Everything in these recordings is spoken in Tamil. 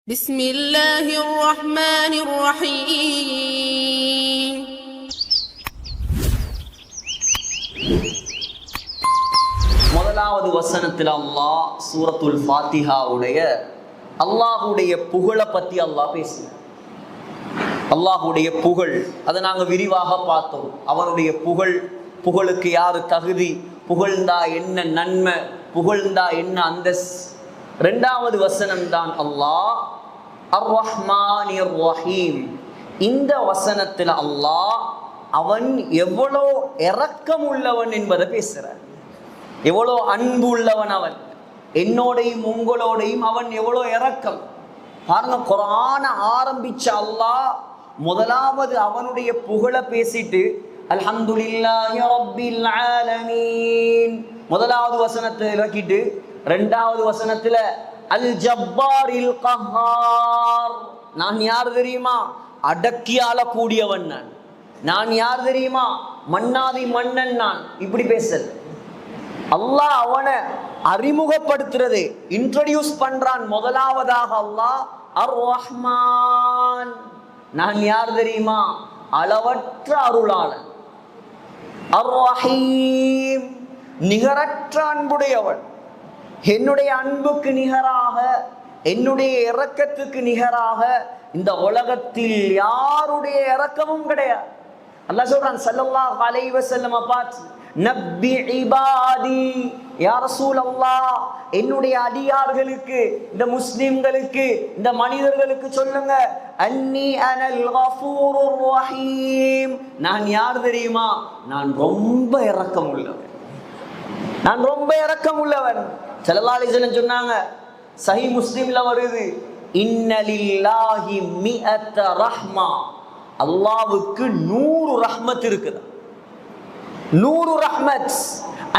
بسم الله الرحمن الرحيم முதலாவது வசனத்தில் அல்லாஹ் சூரத்துல் ஃபாத்திஹாவுடைய அல்லாஹுடைய புகழை பற்றி அல்லாஹ் பேசினார். அல்லாஹுடைய புகழ் அதை நாங்கள் விரிவாக பார்த்தோம். அவனுடைய புகழுக்கு யாரு தகுதி, புகழ்ந்தா என்ன நன்மை, புகழ்ந்தா என்ன அந்தஸ். ரெண்டாவது வசனம் தான் அல்லாஹ் அர் ரஹ்மானிர் ரஹீம். இந்த வசனத்தில் அல்லாஹ் அவன் எவ்வளோ இரக்கம் உள்ளவன் என்பதை பேசுகிறார். எவ்வளோ அன்பு உள்ளவன் அவன், என்னோடையும் உங்களோடையும் அவன் எவ்வளோ இரக்கம். பாருங்க, குர்ஆன ஆரம்பிச்ச அல்லாஹ் முதலாவது அவனுடைய புகழை பேசிட்டு அல்ஹம்துலில்லாஹி ரப்பில் ஆலமீன் முதலாவது வசனத்தை இறக்கிட்டு ரெண்டாவது வசனத்துல அல் ஜப்பாரில் கஹார், நான் யார் தெரியுமா, அடக்கி ஆளக்கூடியவன் நான் யார் தெரியுமா, மன்னாதி மன்னன் நான். இப்படி பேசல் அல்லாஹ் அவனை அறிமுகப்படுத்துறது, இன்ட்ரோடியூஸ் பண்றான். முதலாவதாக அல்லாஹ் அர் ரஹ்மான், நான் யார் தெரியுமா, அளவற்ற அருளாளன். அர் ரஹீம், நிகரற்ற அன்புடையவன். என்னுடைய அன்புக்கு நிகராக, என்னுடைய இரக்கத்துக்கு நிகராக இந்த உலகத்தில் யாருடைய இரக்கமும் கிடையாது. அல்லாஹ் சொல்றான் ஸல்லல்லாஹு அலைஹி வஸல்லம் பார்த்து, நப்பி இபாதி யா ரசூலல்லாஹ், என்னுடைய அடியார்களுக்கு, இந்த முஸ்லிம்களுக்கு, இந்த மனிதர்களுக்கு சொல்லுங்க, அன்னி அனல் கஃபூருர் ரஹீம், நான் யார் தெரியுமா, நான் ரொம்ப இரக்கம் உள்ளவன், நான் ரொம்ப இரக்கம் உள்ளவன். ஸல்லல்லாஹு அலைஹி வஸல்லம் சொன்னாங்க, சஹீஹ் முஸ்லிம்ல வருது, இன்னலில்லாஹி மிஅத ரஹ்மா, அல்லாஹ்வுக்கு 100 ரஹ்மத் இருக்குது. 100 ரஹ்மத்,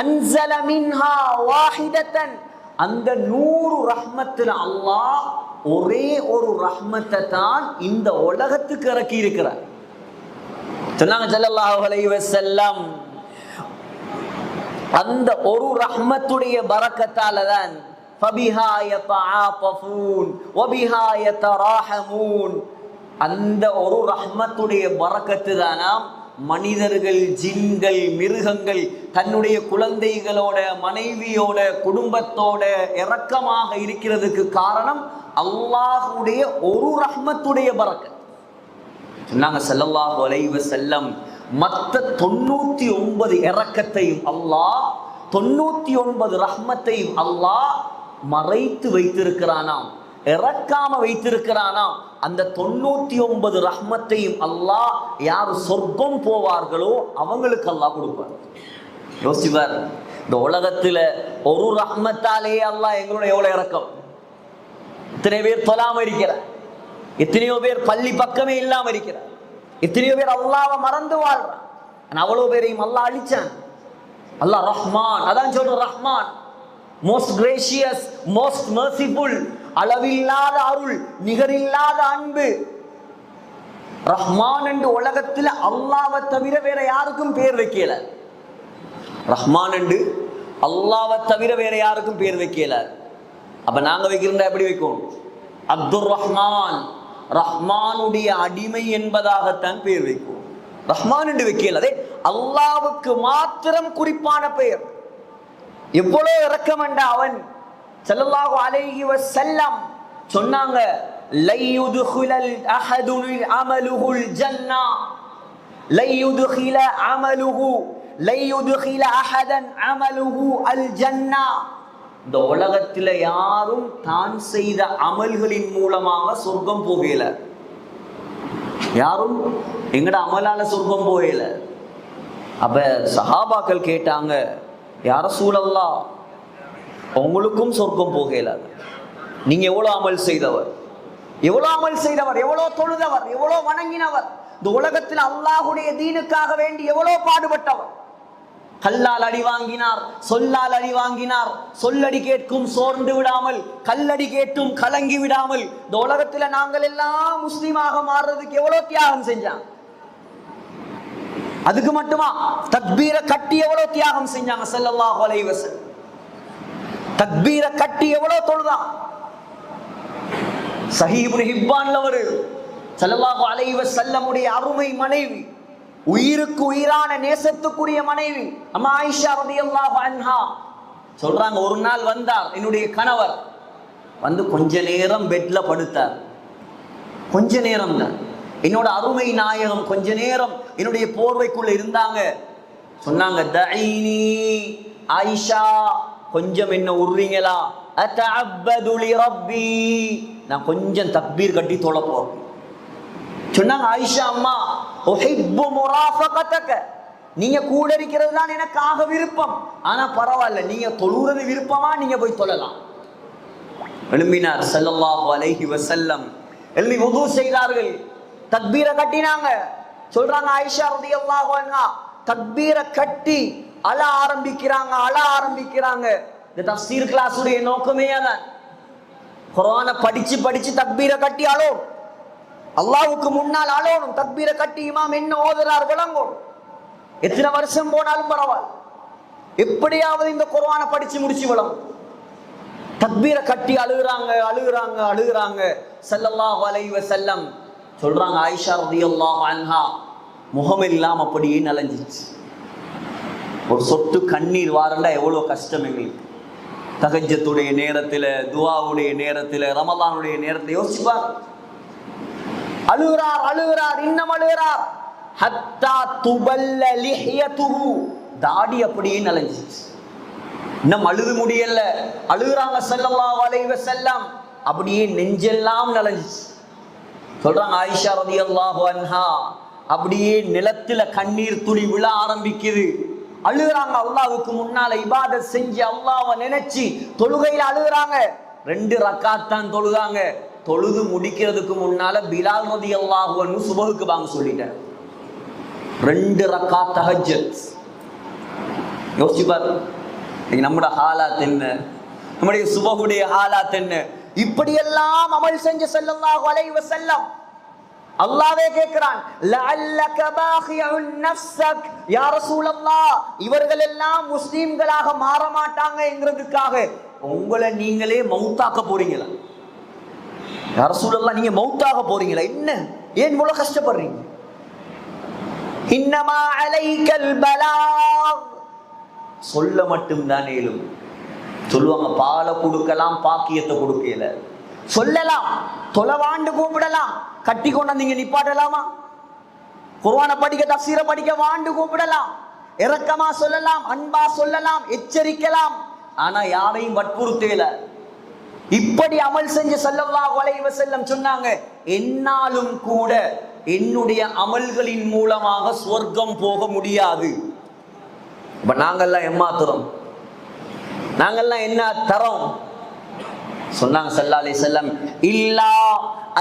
அன்ஸல மின்ஹா வாஹிதத்தன், அந்த 100 ரஹ்மத்துல அல்லாஹ் ஒரே ஒரு ரஹ்மத்தை தான் இந்த உலகத்துக்கு இறக்கி இருக்கிறார். சொன்னாங்க ஸல்லல்லாஹு அலைஹி வஸல்லம், அந்த ஒரு ரஹ்மத்துடைய பரக்கத்தால தான் ஃபபிஹா யதஆஃபூன் வபிஹா யதராஹமூன், அந்த ஒரு ரஹ்மத்துடைய பரக்கத்து தானாம் மனிதர்கள், ஜின்கள், மிருகங்கள் தன்னுடைய குழந்தைகளோட, மனைவியோட, குடும்பத்தோட இரக்கமாக இருக்கிறதுக்கு காரணம் அல்லாஹ்வுடைய ஒரு ரஹ்மத்துடைய பரக்கத். சொன்னாங்க ஸல்லல்லாஹு அலைஹி வஸல்லம், மற்ற 99 இரக்கத்தையும் அல்லாஹ், 99 ரஹ்மத்தையும் அல்லாஹ் மறைத்து வைத்திருக்கிறானாம், இறக்காம வைத்திருக்கிறானாம். அந்த 99 ரஹ்மத்தையும் அல்லாஹ் யார் சொர்க்கம் போவார்களோ அவங்களுக்கு அல்லாஹ் கொடுப்பார். யோசிப்பார், இந்த உலகத்துல ஒரு ரஹ்மத்தாலே அல்லாஹ் எங்களோட எவ்வளவு இறக்கம். எத்தனை பேர் தொழாம இருக்கிறார், எத்தனையோ பேர் பள்ளி பக்கமே இல்லாம இருக்கிறார், எத்தனையோ பேர் அல்லாஹ்வை மறந்து வாழ்றான். அவ்வளவு பேரையும் அல்லாஹ் அழிச்சான். அல்லாஹ் ரஹ்மான், அதான் சொல்ற Rahman, most gracious, most merciful, அளவில்லாத அருள், நிகரில்லாத அன்பு. ரஹ்மான் என்று உலகத்தில் அல்லாஹ்வை தவிர வேற யாருக்கும் பேர் வைக்கல. ரஹ்மான் என்று அல்லாஹ்வை தவிர வேற யாருக்கும் பேர் வைக்கல. அப்ப நாங்க வைக்கிறோம்னா எப்படி வைக்கும், அப்துர் ரஹ்மான், ரஹ்மானுடைய அடிமை என்பதாகத்தான் பேர் வைக்கும். ரஹ்மான் என்று வைக்கல. அதே அல்லாஹ்வுக்கு மாத்திரம் குறிப்பான பெயர். எவ்வளவு இரக்கம் என்ற அவன் ஸல்லல்லாஹு அலைஹி வஸல்லம் சொன்னாங்க, லை யுத்கிலல் அஹதுல் அமலுல் ஜன்னா, லை யுத்கில அமலுஹு, லை யுத்கில அஹதன் அமலுஹு அல் ஜன்னா. இந்த உலகத்தில் யாரும் தான் செய்த அமல்களின் மூலமாக சொர்க்கம் போகல. யாரும் எங்கட அமலால சொர்க்கம் போகல. அப்ப சஹாபாக்கள் கேட்டாங்க, யா ரசூலல்லாஹ், உங்களுக்கும் சொர்க்கம் போகல, நீங்க எவ்வளவு அமல் செய்தவர், எவ்வளவு அமல் செய்தவர், எவ்வளவு தொழுதவர், எவ்வளவு வணங்கினவர், இந்த உலகத்தில் அல்லாஹ்வுடைய தீனுக்காக வேண்டி எவ்வளவு பாடுபட்டவர். கல்லால் அடி வாங்கினார், சொல்லால் அடி வாங்கினார், சொல்லடி கேட்கும் சோர்ந்து விடாமல், கல்லடி கேட்டும் கலங்கி விடாமல். இந்த உலகத்துல நாங்கள் எல்லாம் முஸ்லீமாக மாறுறதுக்கு எவ்வளவு தியாகம் செஞ்சாங்க. அதுக்கு மட்டுமா, தக்பீரை கட்டி எவ்வளவு தியாகம் செஞ்சாங்க ஸல்லல்லாஹு அலைஹி வஸல்லம். தக்பீரை கட்டி எவ்வளவு தொழுதான். சஹீஹ் இப்னு ஹிப்பான்ல வருது, ஸல்லல்லாஹு அலைஹி வஸல்லமுடைய அருமை மனைவி, உயிருக்கு உயிரான நேசத்துக்குரிய மனைவி அம்மா ஆயிஷா ரலியல்லாஹு அன்ஹா சொல்றாங்க, ஒரு நாள் வந்தார் என்னுடைய கணவர், வந்து கொஞ்ச நேரம் பெட்ல படுத்தார். கொஞ்ச நேரம் தான், என்னோட அருமை நாயகம் கொஞ்ச நேரம் என்னுடைய போர்வைக்குள்ள இருந்தாங்க. சொன்னாங்க, தஈனி ஆயிஷா, கொஞ்சம் என்ன உர்றீங்களா, அத்தஅப்பது லிரப்பி, நான் கொஞ்சம் தக்பீர் கட்டி தொழ போறேன். சொன்னாங்க ஆயிஷா அம்மா, உஹிப்பு முராஃபகதக, நீங்க கூட இருக்கிறது தான் எனக்காக விருப்பம், ஆனா பரவாயில்ல, நீங்க தொழுறது விருப்பமா, நீங்க போய் தொழலாம். எழும்பினார் ஸல்லல்லாஹு அலைஹி வஸல்லம், எழும்பி வுது செய்தார்கள், தக்பீரை கட்டினாங்க. சொல்றாங்க ஆயிஷா ரலியல்லாஹு அன்ஹா, தக்பீரை கட்டி அழ ஆரம்பிக்கிறாங்க. இந்த தஃப்சீர் கிளாஸுடைய நோக்கமே அதான், குர்ஆனை படிச்சு படிச்சு தக்பீரை கட்டி அழும், அல்லாஹ்வுக்கு முன்னால் அழணும், தக்பீரை கட்டி இமாம் என்ன ஓதுறார் விளங்கும். எத்தனை வருஷம் போனாலும் பரவாயில்ல, எப்படியாவது இந்த குர்ஆனை படிச்சு முடிச்சு விளங்கும். தக்பீரை கட்டி அழுகுறாங்க. ஸல்லல்லாஹு அலைஹி வஸல்லம் சொல்றாங்க, ஆயிஷா ரலியல்லாஹு அன்ஹா முகமெல்லாம் அப்படியே நலஞ்சிச்சு. ஒரு சொட்டு கண்ணீர் வாரண்டா எவ்வளவு கஷ்டம் எங்களுக்கு. தஹஜ்ஜத்துடைய நேரத்தில், துஆவுடைய நேரத்தில், ரமலானுடைய நேரத்தில் யோசிப்பார். அழுகிறார், இன்னும் அழுகிறார். ஹத்தா துபல்ல லிஹ்யதுஹு, தாடி அப்படியே நலஞ்சிச்சு. இன்னும் அழுது முடியல, அழுகுறாங்க ஸல்லல்லாஹு அலைஹி வஸல்லம், அப்படியே நெஞ்செல்லாம் நலஞ்சிச்சு. சொல்றாங்க ஆயிஷா ரலியல்லாஹு அன்ஹா, அப்படியே நிலத்துல கண்ணீர் துளி விழ ஆரம்பிக்குது. அழுகுறாங்க, அல்லாஹ்வுக்கு முன்னால இபாதத் செஞ்சு அல்லாஹ்வை நினைச்சு தொழுகையில அழுகுறாங்க. 2 ரக்காத் தான் தொழுதாங்க. தொழுது முடிக்கிறதுக்கு முன்னால பிலால் ரலியல்லாஹு அன்ஹு சுபஹுக்கு பாங்க சொல்லிட்டார். 2 ரக்காத் தஹஜ்ஜத். யோசிச்சு பாருங்க, நம்முடைய ஹாலாத் என்ன, நம்முடைய சுபஹுடைய ஹாலாத் என்ன. இப்படியெல்லாம் அமல் செஞ்ச ஸல்லல்லாஹு அலைஹி வஸல்லம் அல்லாஹ்வே கேட்கிறான், லஅல்லக பாகியுன் நஃப்ஸக் யா ரசூலல்லாஹ், இவர்கள் எல்லாம் முஸ்லிம்களாக மாற மாட்டாங்க என்கிறதுக்காக உங்களை நீங்களே மௌத்தாக்க போறீங்களா? யா ரசூலல்லாஹ், நீங்க மௌத்தாக போறீங்களா? என்ன, ஏன் இவ்வளவு கஷ்டப்படுறீங்க? இன்னமா அலைக்கல் பலாக், சொல்ல மட்டும்தான் ஏலும். சொல்லுவாங்க, பாலை கொடுக்கலாம், பாக்கியத்தை கொடுக்கல. சொல்லலாம், தொலைவாண்டு கூப்பிடலாம், கட்டி கொண்டாந்தீங்க நிப்பாட்டலாமா? குர்ஆனை படிக்க, தஃப்சீரை படிக்க வாண்டு கூப்பிடலாம், இரக்கமா சொல்லலாம், அன்பா சொல்லலாம், எச்சரிக்கலாம், ஆனா யாரையும் வற்புறுத்தல. இப்படி அமல் செஞ்ச ஸல்லல்லாஹு அலைஹி வஸல்லம் சொன்னாங்க, என்னாலும் கூட என்னுடைய அமல்களின் மூலமாக சொர்க்கம் போக முடியாது. இப்ப நாங்கெல்லாம் ஏமாத்துறோம், நாங்கெல்லாம் என்ன தரோம்? சொன்னாங்க ஸல்லல்லாஹு அலைஹி வஸல்லம், இல்லா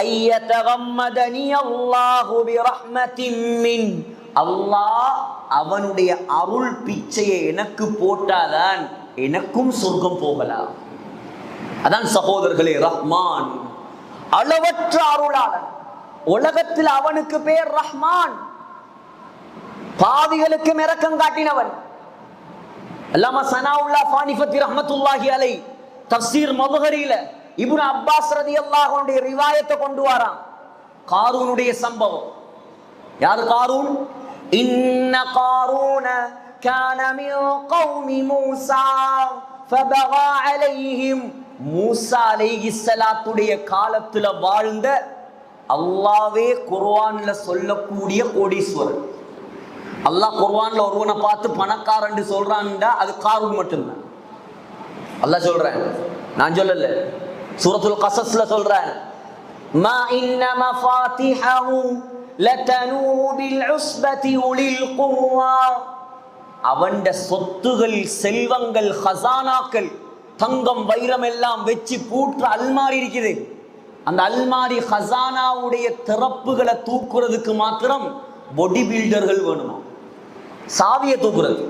ஐயதகம்மதனி அல்லாஹு பிரஹ்மத்தின் மின், அல்லாஹ் அவனுடைய அருள் பிச்சையை எனக்கு போட்டாதான் எனக்கும் சொர்க்கம் போகலாம். அதான் சகோதரர்களே, ரஹ்மான் அளவற்ற அருளாளன். உலகத்தில் அவனுக்கு பேர் ரஹ்மான், பாவிகளுக்கு இரக்கம் காட்டினவன். அல்லாமா சனாவுல்லாஹ் ஃபானிஃபத்தி ரஹ்மத்துல்லாஹி அலைஹி தஃப்சீர் மதுஹரியில இப்னு அப்பாஸ் ரலியல்லாஹு அன்ஹு ரிவாயத்தை கொண்டு வரான். காரூனுடைய சம்பவம். யார் காரூன்? இன்ன காரூன கான மின் கௌமி மூஸா ஃபபகா அலைஹிம், மூஸா அலைஹிஸ்ஸலாத்துடைய காலத்துல வாழ்ந்த, அல்லாஹ்வே குர்ஆன்ல சொல்லக்கூடிய கோடீஸ்வரன். அல்லாஹ் குர்ஆன்ல ஒருவனை பார்த்து பணக்காரன்னு சொல்றான்டா அது காரூன் மட்டும்தான். அல்லாஹ் சொல்றேன், நான் சொல்லல, சூரத்துல் கஸஸ்ல சொல்றேன், மா இன்ன மஃபாத்திஹு லதனூ பில் உஸ்பதி உலில் குவா, அவண்ட சொத்துகள், செல்வங்கள், ஹஸானாக்கள், தங்கம் வைரம் எல்லாம் வச்சு பூற்ற அல்மாரி இருக்குது. அந்த அல்மாரி ஹஸானாவுடைய திறப்புகளை தூக்குறதுக்கு மாத்திரம் பொடி பில்டர்கள் வேணுமா, சாவியை தூக்குறது.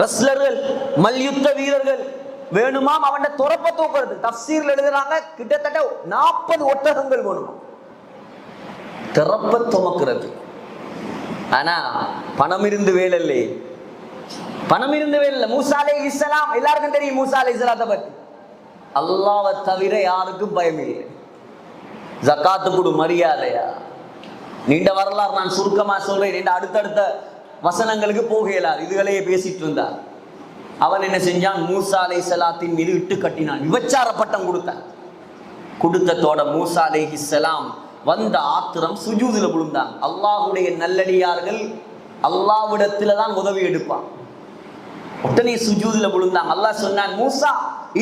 ரெஸ்லர்கள், மல்யுத்த வீரர்கள் வேணுமாம் அவன் துறப்ப தூக்குறது. தஃப்சீர்ல எழுதுறாங்க, கிட்டத்தட்ட 40 ஒட்டகங்கள் வேணுமா திறப்ப துமக்கிறது. ஆனா பணம் இருந்து வேலை இல்லை, பணம் இருந்து வேலை இல்லை. மூசா அலைஹிஸ்ஸலாம் எல்லாருக்கும் தெரியும், மூசா அலைஹிஸ்ஸலாத்தை பத்தி அல்லாஹ்வை தவிர யாருக்கும் பயம் இல்லை. ஜக்காத்து கொடு மரியாதையா? நீண்ட வரலாறு நான் சுருக்கமா சொல்றேன். நீண்ட அடுத்தடுத்த வசனங்களுக்கு போகலார், இதுகளையே பேசிட்டு இருந்தார். அவன் என்ன செஞ்சான்? மூசா அலைஹிஸ்ஸலாத்தின் மீது இட்டு கட்டினான், விபச்சார பட்டம் கொடுத்தான். கொடுத்ததோட மூசா அலைஹிஸ்ஸலாம் வந்த ஆத்திரம் சுஜூதுல விழுந்தான். அல்லாஹ்வுடைய நல்லடியார்கள் அல்லாஹ்விடத்துல தான் உதவி எடுப்பான். உடனே சுஜூதுல விழுந்தாங்க. அல்லாஹ் சொன்னான், மூசா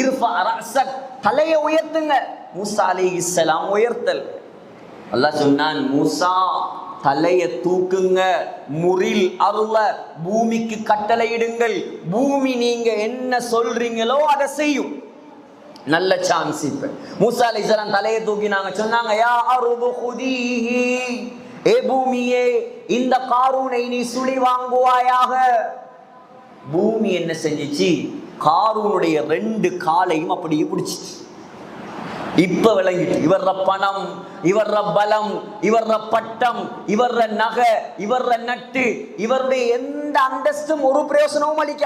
இர்ஃபா ரஅஸக், தலையை உயர்த்துங்க. மூசா அலைஹிஸ்ஸலாம் உயர்த்தல். அல்லாஹ் சொன்னான், மூசா தலையை தூக்குங்க, முரில் அருள பூமிக்கு கட்டளையிடுங்கள், பூமி நீங்க என்ன சொல்றீங்களோ அதை செய்யும். நல்ல சான்ஸ். இப்ப மூசா அலைஹிஸ்ஸலாம் தலையை தூக்கினாங்க. சொன்னாங்க, யா அர்து குதீஹி, ஏ பூமியே இந்த காரூனை நீ சுழி வாங்குவாயாக. பூமி என்ன செஞ்சிச்சு? காரூனுடைய 2 காலையும் அப்படியே பிடிச்சிச்சு. இப்ப விளங்கிட்டு, இவர்ற பணம், இவர்ற பலம், இவர்ற பட்டம், இவர்ற நகை, இவர்ற நட்டு, இவருடைய எந்த அந்தஸ்தும் ஒரு பிரயோசனமும் அளிக்க.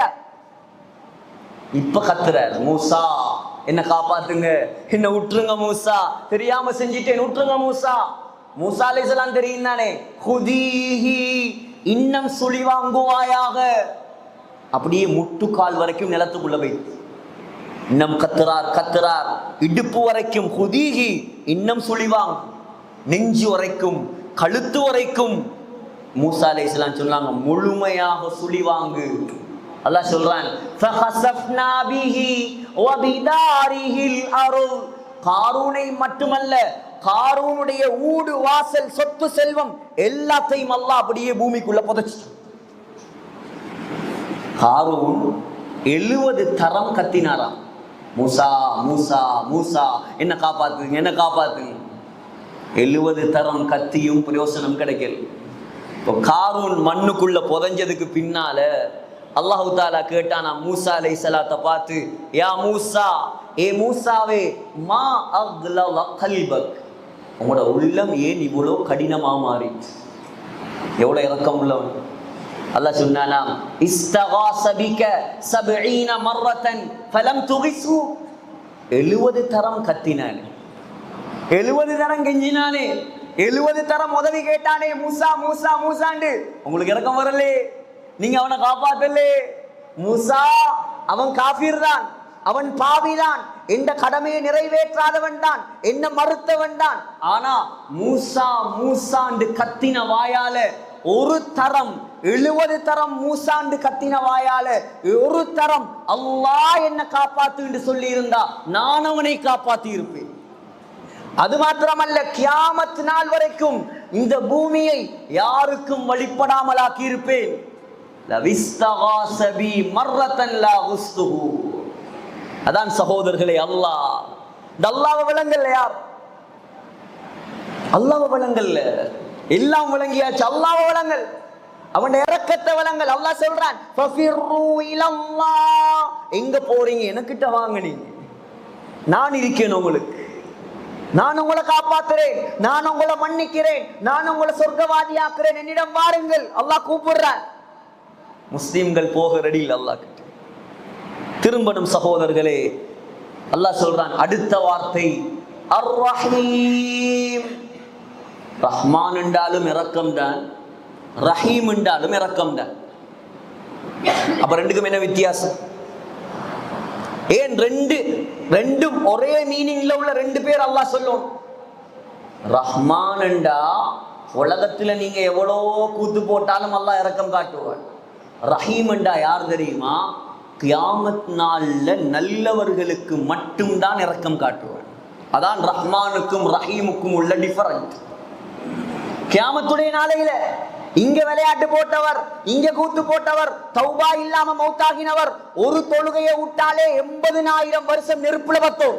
இப்ப கத்துறார், மூசா என்ன காப்பாத்துங்க, என்ன விட்டுருங்க மூசா, தெரியாம செஞ்சிட்டேன் விட்டுருங்க மூசா. மூசா அலைஹிஸ்ஸலாம் தெரியும் தானே, குதீஹி இன்னும் சுழி வாங்குவாயாக. அப்படியே முட்டுக்கால் வரைக்கும் நிலத்துக்குள்ள போய் இன்னும் கத்துறார் கத்துறார், இடுப்பு வரைக்கும். குதீஹி இன்னும் சுழிவாங்க, நெஞ்சு வரைக்கும், கழுத்து வரைக்கும். மூசா அலைஹிஸ்ஸலாம் சொன்னாங்க, முழுமையாக சுழிவாங்கு. அல்லாஹ் சொல்றான், ஃபஹஸஃப்னா பிஹி வ பிதாரிஹில் அர்த். காரூனை மட்டுமல்ல, காரூனுடைய ஊடு வாசல் சொத்து செல்வம் எல்லாத்தையும் அல்லாஹ் அப்படியே பூமிக்குள்ள புதைச்சிட்டான். காரூன் 70 தரம் கத்தினாராம், மூசா மூசா மூசா என்ன காப்பாத்துங்க என்ன காப்பாத்துங்க. 70 தரம் கத்தியும் பிரயோசனம் கிடைக்கல. இப்போ காரூன் மண்ணுக்குள்ள புதைஞ்சதுக்கு பின்னால அல்லாஹு தாலா கேட்டானா மூசா அலைஹிஸ்ஸலாத்தை பார்த்து, யா மூசா, ஏ மூசாவே, மா அக்லல கல்பக், உங்களோட உள்ளம் ஏன் இவ்வளோ கடினமா மாறி? எவ்வளவு இரக்கம் உள்ளவன். அல்லாஹ் சொன்னானா, இஸ்தகாஸ பிக 70 மர்ரத்தன் ஃபலம் துகிஸு. 70 தரம் கத்தினானே, 70 தரம் கெஞ்சினானே, 70 தரம் உதவி கேட்டானே, மூசா மூசா மூசாண்டு. உங்களுக்கு இரக்கம் வரலே, நீங்க அவனை காப்பாத்தலே. மூசா அவன் காஃபிர் தான், அவன் பாவிதான், எந்த கடமையை நிறைவேற்றாதவன் தான், என்ன மறுத்தவன் தான். ஆனா மூசா மூசாண்டு கத்தின வாயால ஒரு தரம், 70 தரம் மூசாண்டு கத்தின வாயால ஒரு தரம் அல்லாஹ் என்ன காப்பாத்து சொல்லி இருந்தா நான் அவனை காப்பாத்தி இருப்பேன். அது மாத்திரமல்ல, கியாமத் நாள் வரைக்கும் இந்த பூமியை யாருக்கும் வழிபடாமல் ஆக்கி இருப்பேன். அதான் சகோதரர்களே, அல்லாஹ் இந்த அல்லாஹ்வை விளங்கல்ல. யார் அல்லாஹ்வை விளங்கல்ல? எல்லாம் விளங்கியாச்சு, அல்லாஹ்வை விளங்கல், அவன் இரக்கத்தை விளங்கல். அல்லாஹ் சொல்றான், ஃபஃபிர்ரு இலல்லாஹ், எங்க போறீங்க? எனக்கிட்ட வாங்க, நீங்க, நான் இருக்கேன் உங்களுக்கு, நான் உங்களை காப்பாத்துறேன், நான் உங்களை மன்னிக்கிறேன், நான் உங்களை சொர்க்கவாதியாக்குறேன், என்னிடம் வாருங்கள். அல்லாஹ் கூப்பிடுறான். முஸ்லிம்கள் போக ரெடி இல்லை அல்லாஹ் கிட்ட. திரும்பணும் சகோதரர்களே, அல்லாஹ் சொல்றான் அடுத்த வார்த்தை, அர் ரஹீம். ரஹ்மான் என்றாலும் இரக்கம் தான், ரஹீம் என்றாலும் இரக்கம் தான். அப்ப ரெண்டுக்கும் என்ன வித்தியாசம்? ஏன் ரெண்டும் ஒரே மீனிங்ல உள்ள 2 பேர் அல்லாஹ் சொல்லும்? ரஹ்மான் என்றா உலகத்துல நீங்க எவ்வளோ கூத்து போட்டாலும் அல்லாஹ் இரக்கம் காட்டுவார். ரஹீம் என்றா யார் தெரியுமா? கியாமத் நாள்ல நல்லவர்களுக்கு மட்டும்தான் இரக்கம் காட்டுவார். அதான் ரஹ்மானுக்கும் ரஹீமுக்கும் உள்ள டிஃபரண்ட். கியாமத்துடைய நாளையில இங்க விளையாட்டு போட்டவர், இங்க கூத்து போட்டவர், தௌபா இல்லாம மௌத்தாகினவர், ஒரு தொழுகையை விட்டாலே 80,000 வருஷம் நெருப்புல பத்தோம்.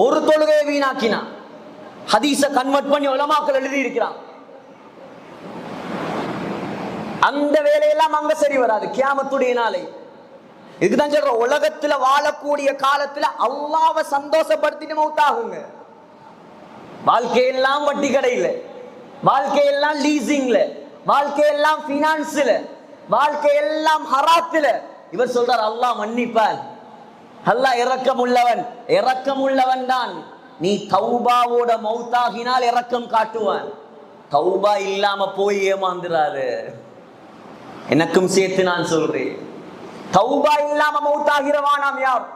ஒரு தொழுகையை வீணாக்கினா ஹதீஸ கன்வெர்ட் பண்ணி உலமாக்கள் எழுதி இருக்கிறான். அந்த வேலையெல்லாம் அங்க சரி வராது கியாமத்துடைய நாளை. இதுக்குதான் சொல்ற, உலகத்துல வாழக்கூடிய காலத்துல அல்லாஹ்வை சந்தோஷப்படுத்திட்டு மௌத்தாகுங்க. வாழ்க்கையெல்லாம் வட்டி கடையில, வாழ்க்கையெல்லாம் லீசிங்ல, வாழ்க்கையெல்லாம் பினான்ஸ்ல, வாழ்க்கையெல்லாம் ஹராத்துல. இவர் சொல்றார் அல்லாஹ் மன்னிப்பான். அல்லாஹ் இரக்கமுள்ளவன், இரக்கமுள்ளவன் தான். நீ தௌபாவோட மௌத்தாகினால் இரக்கம் காட்டுவான். தௌபா இல்லாம போய் ஏமாந்துறாரு. எனக்கும் சேர்த்து நான் சொல்றேன், தௌபா இல்லாம மௌத்தாகிறவானாம் யார்?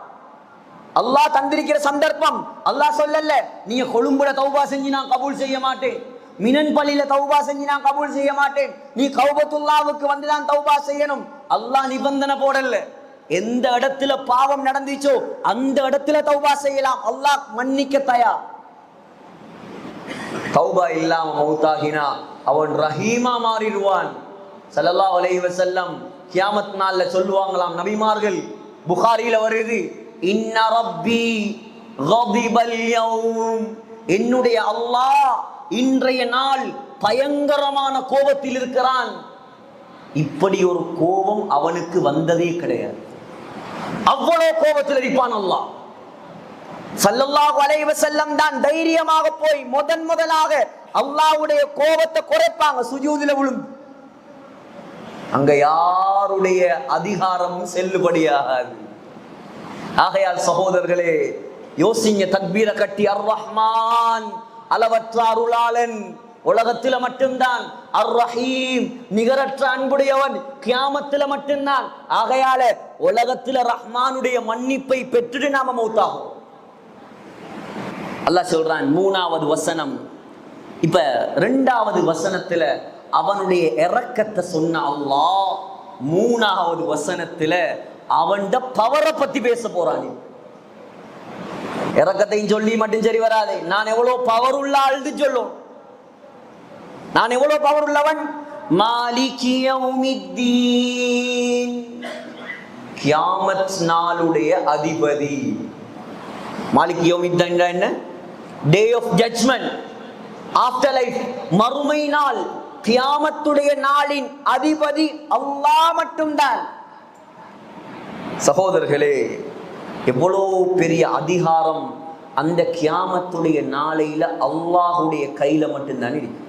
அல்லாஹ் தந்திருக்கிற சந்தர்ப்பம். அல்லாஹ் சொல்லல நீங்க கொழும்புல தௌபா செஞ்சு நான் கபூல் செய்ய மாட்டேன், மினன் பள்ளியில தௌபா செஞ்சு நான் கபூல் செய்ய மாட்டேன், நீ கௌபத்துல்லாவுக்கு வந்து தான் தௌபா செய்யணும். அல்லாஹ் நிபந்தனை போடல. எந்த இடத்துல பாவம் நடந்துச்சோ அந்த இடத்துல தௌபா செய்யலாம், அல்லாஹ் மன்னிக்க தயார். தௌபா இல்லாம மௌத்தாகினா அவன் ரஹீமா மாறிடுவான். ஸல்லல்லாஹு அலைஹி வஸல்லம் கியாமத் நாள்ல சொல்லுவாங்களாம் நபிமார்கள், புகாரில வருது, இன்ன ரப்பி கதிபல் யௌம், என்னுடைய அல்லாஹ் இன்றைய நாள் பயங்கரமான கோபத்தில் இருக்கிறான். இப்படி ஒரு கோபம் அவனுக்கு வந்ததே கிடையாது. அவ்வளவு கோபத்தில் இருப்பான் அல்லாஹ். ஸல்லல்லாஹு அலைஹி வஸல்லம் தான் தைரியமாக போய் முதலாக அல்லாஹ்வுடைய கோபத்தை குறைப்பாங்க, சுஜூதில விழுந்து. அங்க யாருடைய அதிகாரமும் செல்லுபடியாகாது. ஆகையால் சகோதரர்களே யோசிங்க, தக்பீர கட்டி அர் ரஹ்மான் அளவற்ற அருளாளன், உலகத்தில மட்டும்தான் அர் ரஹீம் நிகரற்ற அன்புடையவன், கியாமத்தில மட்டும்தான். ஆகையால உலகத்தில ரஹ்மானுடைய மன்னிப்பை பெற்றுட்டு நாம மௌத்தாகும். அல்லாஹ் சொல்றான் 3வது வசனம். இப்ப 2வது வசனத்துல அவனுடைய இரக்கத்தை சொன்ன அல்லாஹ் 3வது வசனத்துல அவன்ட பவரை பத்தி பேச போறான். இரக்கத்தையும் சொல்லி மட்டும் சரி வராது. நான் எவ்வளவு பவர் உள்ள ஆள்னு சொல்லும், நான் எவ்வளவு பவர் உள்ளவன். மாலிகி யௌமித்தீன், கியாமத் நாளுடைய அதிபதி. மாலிகி யௌமித்தீன் என்ன? Day of judgment, after life, மறுமை நாள், கியாமத்துடைய நாளின் அதிபதி அல்லாஹ் மட்டும்தான். சகோதரர்களே எவ்வளவு பெரிய அதிகாரம் அந்த கியாமத்துடைய நாளையில அல்லாஹுடைய கையில மட்டும்தான் இருக்கு.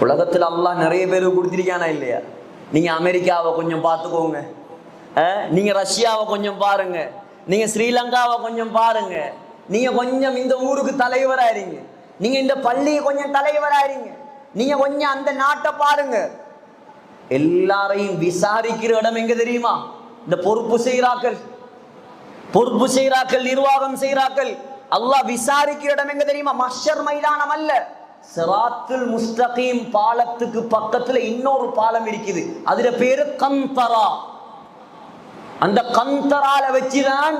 உலகத்துல அல்லாஹ் நிறைய பேருக்கு கொடுத்திருக்கானா இல்லையா? நீங்க அமெரிக்காவை கொஞ்சம் பார்த்துக்கோங்க, நீங்க ரஷ்யாவை கொஞ்சம் பாருங்க, நீங்க ஸ்ரீலங்காவை கொஞ்சம் பாருங்க, நீங்க கொஞ்சம் இந்த ஊருக்கு தலைவராயிருங்க, நீங்க இந்த பள்ளியை கொஞ்சம் தலைவராயிருங்க, நீங்க கொஞ்சம் அந்த நாட்டை பாருங்க. எல்லாரையும் விசாரிக்கிற இடம் எங்க தெரியுமா? இந்த பொறுப்பு செய்கிறார்கள், நிர்வாகம் செய்கிறார்கள். அல்லாஹ் விசாரிக்கிற இடம் எங்க தெரியுமா? மஹ்ஷர் மைதானம் அல்ல, சிராத்துல் முஸ்தகீம் பாலத்துக்கு பக்கத்துல இன்னொரு பாலம் இருக்குது, அதுல பேரு கந்தரா. அந்த கந்தரால வச்சுதான்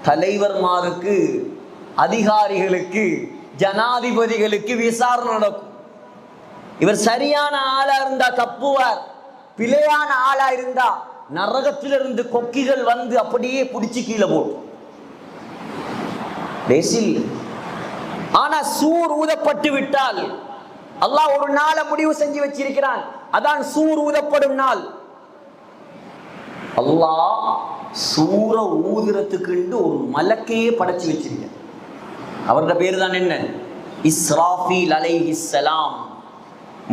தலைவர்மாருக்கு, அதிகாரிகளுக்கு, ஜனாதிபதிகளுக்கு விசாரணை நடக்கும். இவர் சரியான ஆளா இருந்தா தப்புவார், பிழையான ஆளா இருந்தா நரகத்திலிருந்து கொக்கிகள் வந்து அப்படியே பிடிச்சு கீழே போடும். ஆனா சூர் ஊதப்பட்டு விட்டால் அல்லாஹ் ஒரு நாளை முடிவு செஞ்சு வச்சிருக்கிறான், அதான் சூர் ஊதப்படும் நாள். அல்லாஹ் சூர ஊதுறதுக்கு ஒரு மலக்கையே படைச்சு வச்சிருக்க. அவரோட பேரு தான் என்ன? இஸ்ராஃபீல் அலைஹிஸ்ஸலாம்.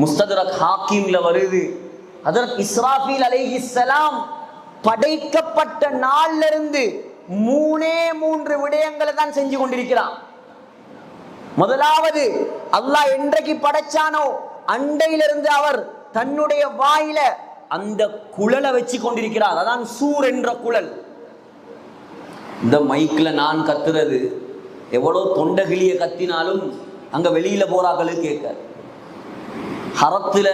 முஸ்தத்ரக் ஹாக்கிம்ல வருது. ஹஜ்ரத் இஸ்ராஃபீல் அலைஹிஸ்ஸலாம் படைக்கப்பட்ட நாள்ல இருந்து 3 விடயங்களை தான் செஞ்சு கொண்டிருக்கிறான். முதலாவது, அல்லாஹ் என்றைக்கு படைச்சானோ அண்டையிலிருந்து அவர் தன்னுடைய வாயில அந்த குழலை வச்சு கொண்டிருக்கிறார். அதான் சூர் என்ற குழல். இந்த மைக்ல நான் கத்துறது எவ்வளவு தொண்டகிளிய கத்தினாலும் அங்க வெளியில போறாக்களுக்கு கேட்க. ஹரத்துல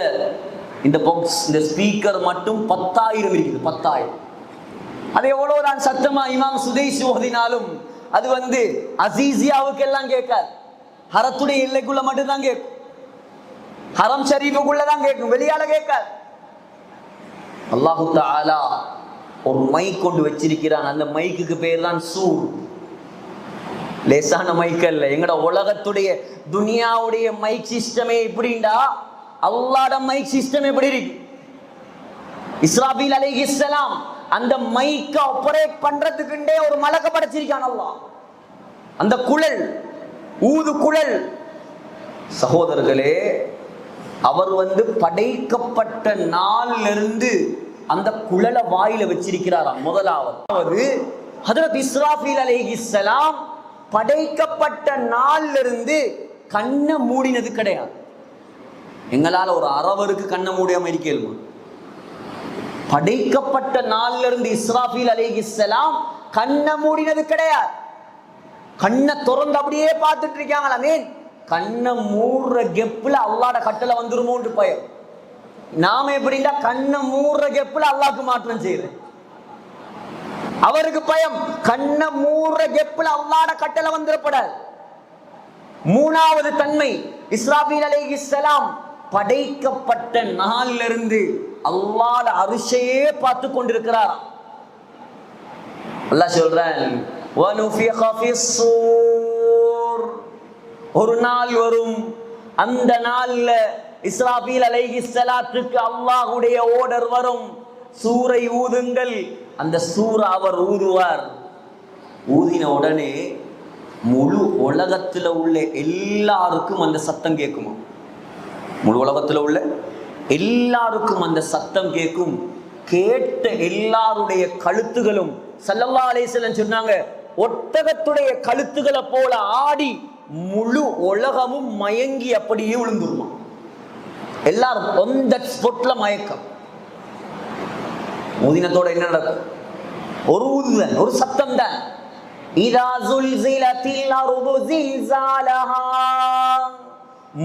இந்த பாக்ஸ், இந்த ஸ்பீக்கர் மட்டும் 10,000 இருக்குது, 10,000. அது எவ்வளவுதான் சத்தமா இமாம் சுதைஸ் ஓதினாலும் அது அசீசியாவுக்கு எல்லாம் கேட்காது. ஹரத்துடைய எல்லைக்குள்ள மட்டும்தான் கேட்கும், ஹரம் ஷரீஃபுக்குள்ளதான் கேட்கும், வெளியால கேட்காது. அல்லாஹு தஆலா ஒரு மைக் கொண்டு வச்சிருக்கிறான். அந்த மைக்குக்கு பேர் தான் சூர். லேசான மைக் அல்ல. எங்கட உலகத்துடைய துனியாவுடைய மைக் சிஸ்டமே எப்படின்னா அல்லாஹ்வுடைய மைக் சிஸ்டம் எப்படி இருக்கு? இஸ்ராபீல் அலைஹிஸ்ஸலாம் அந்த மைக்க ஆபரேட் பண்றதுக்குண்டே ஒரு மலக்க படைச்சிருக்கான் அல்லாஹ். அந்த குழல், ஊது குழல். சகோதரர்களே, அவர் படைக்கப்பட்ட நாளிலிருந்து அந்த குழலை வாயில வச்சிருக்கிறாராம். முதலாவது ஹஜ்ரத் இஸ்ராஃபீல் அலைஹிஸ்ஸலாம் படைக்கப்பட்ட நாள்ல இருந்து கண்ணை மூடினது கிடையாது. எங்களால ஒரு அரவருக்கு கண்ணை மூடியாம இருக்கேன். படைக்கப்பட்ட நாள்ல இருந்து இஸ்ராஃபீல் அலைஹிஸ்ஸலாம் கண்ணை மூடினது கிடையாது. கண்ணை திறந்து அப்படியே பார்த்துட்டு இருக்காங்களே. கண்ணை மூடுற கெப்புல அல்லாஹ்ட கட்டளை வந்துருமோன்னு பயம். நாம எப்படின்னா கண்ணை மூடுற கெப்புல அல்லாஹ்க்கு மாற்றம் செய்யறேன். அவருக்கு பயம், கண்ணை மூடுற கெப்புல அல்லாஹ்ட கட்டளை வந்துடப்படாது. மூணாவது தன்மை, இஸ்ராஃபீல் அலைஹிஸ்ஸலாம் படைக்கப்பட்ட நாள்ல இருந்து அல்லாஹ்ட அரிஷையே பார்த்து கொண்டிருக்கிறார். அல்லாஹ் சொல்றான், வனுஃபிக ஃபிஸ்ஸூர், ஒரு நாள் வரும், அந்த நாள்ல இஸ்ராஃபீல் அலைஹிஸ்ஸலாத்துக்கு அல்லாஹ்வுடைய ஆர்டர் வரும், சூரை ஊதுங்கள். அந்த சூரை அவர் ஊதுவார். ஊதின உடனே முழு உலகத்துல உள்ள எல்லாருக்கும் அந்த சத்தம் கேட்குமா? முழு உலகத்துல உள்ள எல்லாருக்கும் அந்த சத்தம் கேட்கும். கேட்ட எல்லாருடைய கழுத்துகளும் ஸல்லல்லாஹு அலைஹி வஸல்லம் சொன்னாங்க, ஒட்டகத்துடைய கழுத்துகளை போல ஆடி முழு உலகமும் மயங்கி அப்படியே விழுந்துருமா. எல்லாரும் on that spotல மயக்கம். ஊதினத்தோட என்ன நடக்கும்? ஒரு ஊதுதான், ஒரு சத்தம் தான். இதா ஸுல்ஸிலத்தில் அர்து ஸில்ஸாலஹா,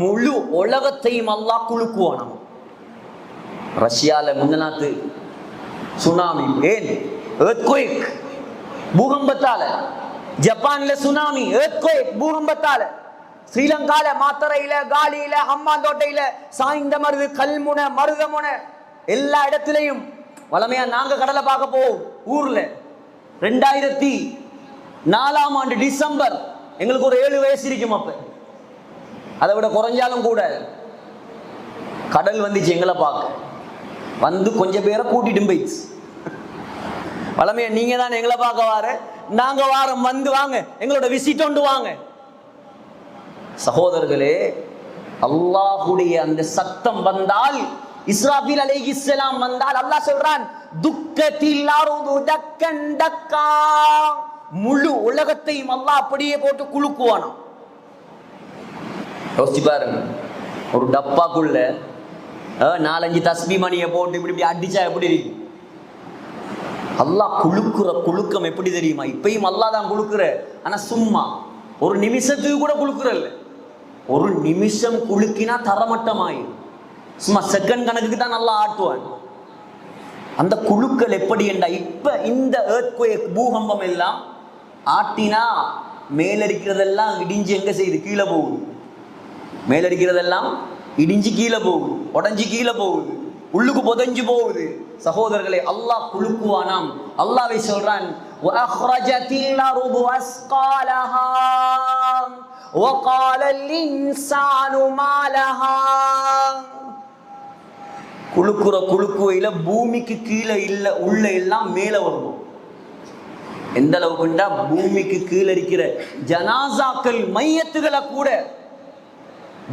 முழு உலகத்தையும் அல்லாஹ் குலுக்குவானாம். ரஷ்யால முந்தநாத்து சுனாமி, ஏன் earthquake பூகம்பத்தால, ஜப்பான்ல சுனாமி earthquake பூகம்பத்தால, ஸ்ரீலங்கால மாத்தரையில, காலியில, ஹம்மாந்தோட்டையில, சாய்ந்த மருது, கல்முனை, மருதமுனை, எல்லா இடத்திலையும். வளமையா நாங்க கடலை பார்க்க போவோம் ஊர்ல. 2004 டிசம்பர், எங்களுக்கு ஒரு 7 வயசு இருக்கும். அப்ப அதை விட குறைஞ்சாலும் கூட கடல் வந்துச்சு எங்களை பார்க்க. வந்து கொஞ்சம் பேரை கூட்டிட்டு போயிடுச்சு. வளமையா நீங்க தான் எங்களை பார்க்க வார, நாங்க வாரம் வந்து வாங்க, எங்களோட விசிட் கொண்டு வாங்க. சகோதரர்களே, அல்லாஹ்வுடைய அந்த சத்தம் வந்தால், இஸ்ராஃபீல் அலைஹிஸ்ஸலாம் வந்தால், அல்லாஹ் சொல்றான், துக்கத்தில் அர்து தக்கன் தக்கா, முழு உலகத்தையும் அல்லாஹ் அப்படியே போட்டு குலுக்குவானாம். யோசிச்சு பாருங்க, ஒரு டப்பாக்குள்ள 4-5 தஸ்பீ மணியை போட்டு இப்படி இப்படி அடிச்சா எப்படி இருக்கு? அல்லாஹ் குலுக்குற குலுக்கம் எப்படி தெரியுமா? இப்பயும் அல்லாஹ் தான் குலுக்குற, ஆனா சும்மா ஒரு நிமிஷத்துக்கு கூட குலுக்குறல்ல. ஒரு நிமிஷம் குலுக்கினா தரமட்டமாயிரும். சும்மா செகண்ட் கணக்குக்கு தான் நல்லா ஆட்டுவான். அந்த குழுக்கள் எப்படி என்றா, இப்ப இந்த earthquake பூகம்பம் எல்லாம் ஆட்டினா மேலடிக்கிறதெல்லாம் இடிஞ்சு எங்க செய்யுது? கீழே போகுது. மேலடிக்கிறதெல்லாம் இடிஞ்சு கீழே போகுது, உடஞ்சி கீழே போகுது, உள்ளுக்கு புதஞ்சு போகுது. சகோதரர்களே, அல்லாஹ் குலுக்குவானாம். அல்லாஹ்வை சொல்றான், வஅக்ரஜத்தில் அர்து அஸ்காலஹா வகால லின்சானு மாலஹா. குலுக்குற குலுக்குவையில பூமிக்கு கீழே இல்ல உள்ள எல்லாம் மேல வரும். எந்த அளவுக்குண்டா, பூமிக்கு கீழே இருக்கிற ஜனாசாக்கள், மையத்துகளை கூட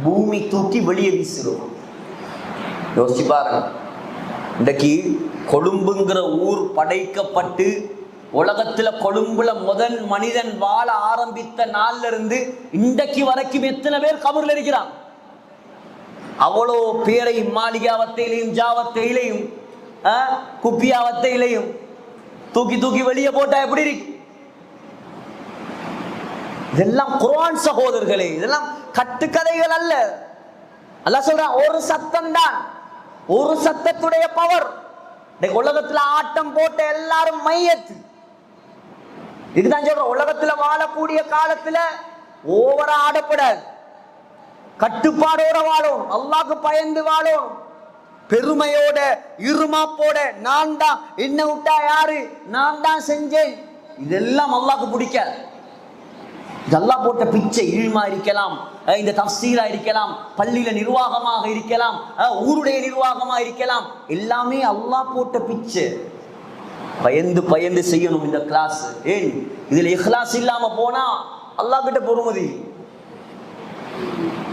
பூமி தூக்கி வெளியே வீசிடும். யோசிச்சு பாருங்க, இன்றைக்கு கொழும்புங்கிற ஊர் படைக்கப்பட்டு உலகத்துல கொழும்புல முதல் மனிதன் வாழ ஆரம்பித்த நாள்ல இருந்து இன்றைக்கு வரைக்கும் எத்தனை பேர் கபர்ல இருக்கிறான்? அவ்வளோ பேரை மாளிகாவத்தையிலையும், ஜாவத்தையிலையும், குப்பியாவத்தையிலையும் தூக்கி தூக்கி வெளியே போட்டா எப்படி இருக்கு? இதெல்லாம் குர்ஆன் சகோதரர்களே, இதெல்லாம் கட்டுக்கதைகள் அல்ல. அல்லாஹ் சொல்றான், ஒரு சத்தம் தான், ஒரு சத்தத்துடைய பவர். உலகத்துல ஆட்டம் போட்ட எல்லாரும் மையத்து. இதுதான் சொல்ற, உலகத்துல வாழக்கூடிய காலத்துல ஓவரா ஆடப்படாது, கட்டுப்பாடோட வாழும், அல்லாஹ்க்கு பயந்து வாழும், பெருமையோட இருமாப்போட, நான் தான், என்ன விட்டா யாரு, நான் தான் செஞ்சேன், இதெல்லாம் அல்லாஹ்க்கு பிடிக்காது. அல்லாஹ் போட்ட பிச்சை இல்மா இருக்கலாம், இந்த தஃசீரா இருக்கலாம், பள்ளியில நிர்வாகமாக இருக்கலாம், ஊருடைய நிர்வாகமா இருக்கலாம், எல்லாமே அல்லாஹ் போட்ட பிச்சை. பயந்து பயந்து செய்யணும் இந்த கிளாஸ். ஏன் இதுல இஹ்லாஸ் இல்லாம போனா அல்லாஹ் கிட்ட பொறுமதி.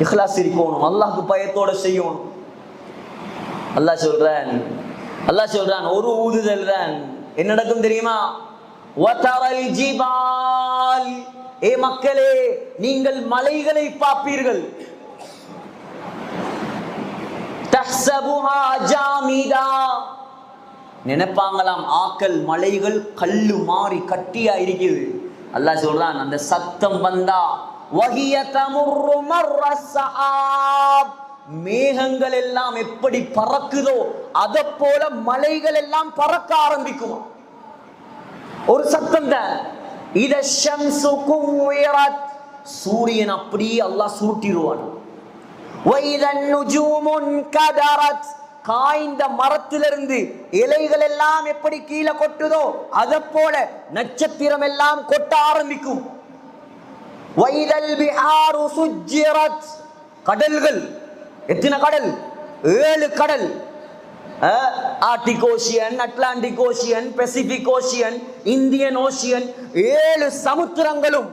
இஹ்லாஸ் இருக்கணும், அல்லாஹ்க்கு பயத்தோட செய்யணும். அல்லாஹ் சொல்றான் ஒரு ஊதுதல் தான் என்ன நடக்கும் தெரியுமா? வதரல் ஜிபால், ஏ மக்களே நீங்கள் மலைகளை பார்ப்பீர்கள். தஹ்சபுஹா ஜாமிதா, நினைப்பாங்களாம் ஆக்கள் மலைகள் கல்லு மாறி கட்டியா இருக்குது. அல்லாஹ் சொல்றான், அந்த சத்தம் வந்தா வஹிய தமுர்ரு மர்ரஸ்ஸஆப், மேகங்கள் எல்லாம் எப்படி பறக்குதோ அதை போல மலைகள் எல்லாம் பறக்க ஆரம்பிக்கும். ஒரு சத்தம் தான். இத ஷம்சு குவ்விரத், சூரியன் அப்படியே அல்லாஹ் சுருட்டிடுவான். வைதன் நுஜூமுன் கதரத், காய்ந்த மரத்திலிருந்து இலைகள் எல்லாம் எப்படி கீழே கொட்டுதோ அதை போல நட்சத்திரம் எல்லாம் கொட்ட ஆரம்பிக்கும். வைதல் பிஹாரு சுஜ்ஜிரத், கடல்கள் எத்தனை கடல்? 7 கடல். Arctic ocean, Atlantic ocean, Pacific ocean, Indian ocean, 7 சமுத்திரங்களும்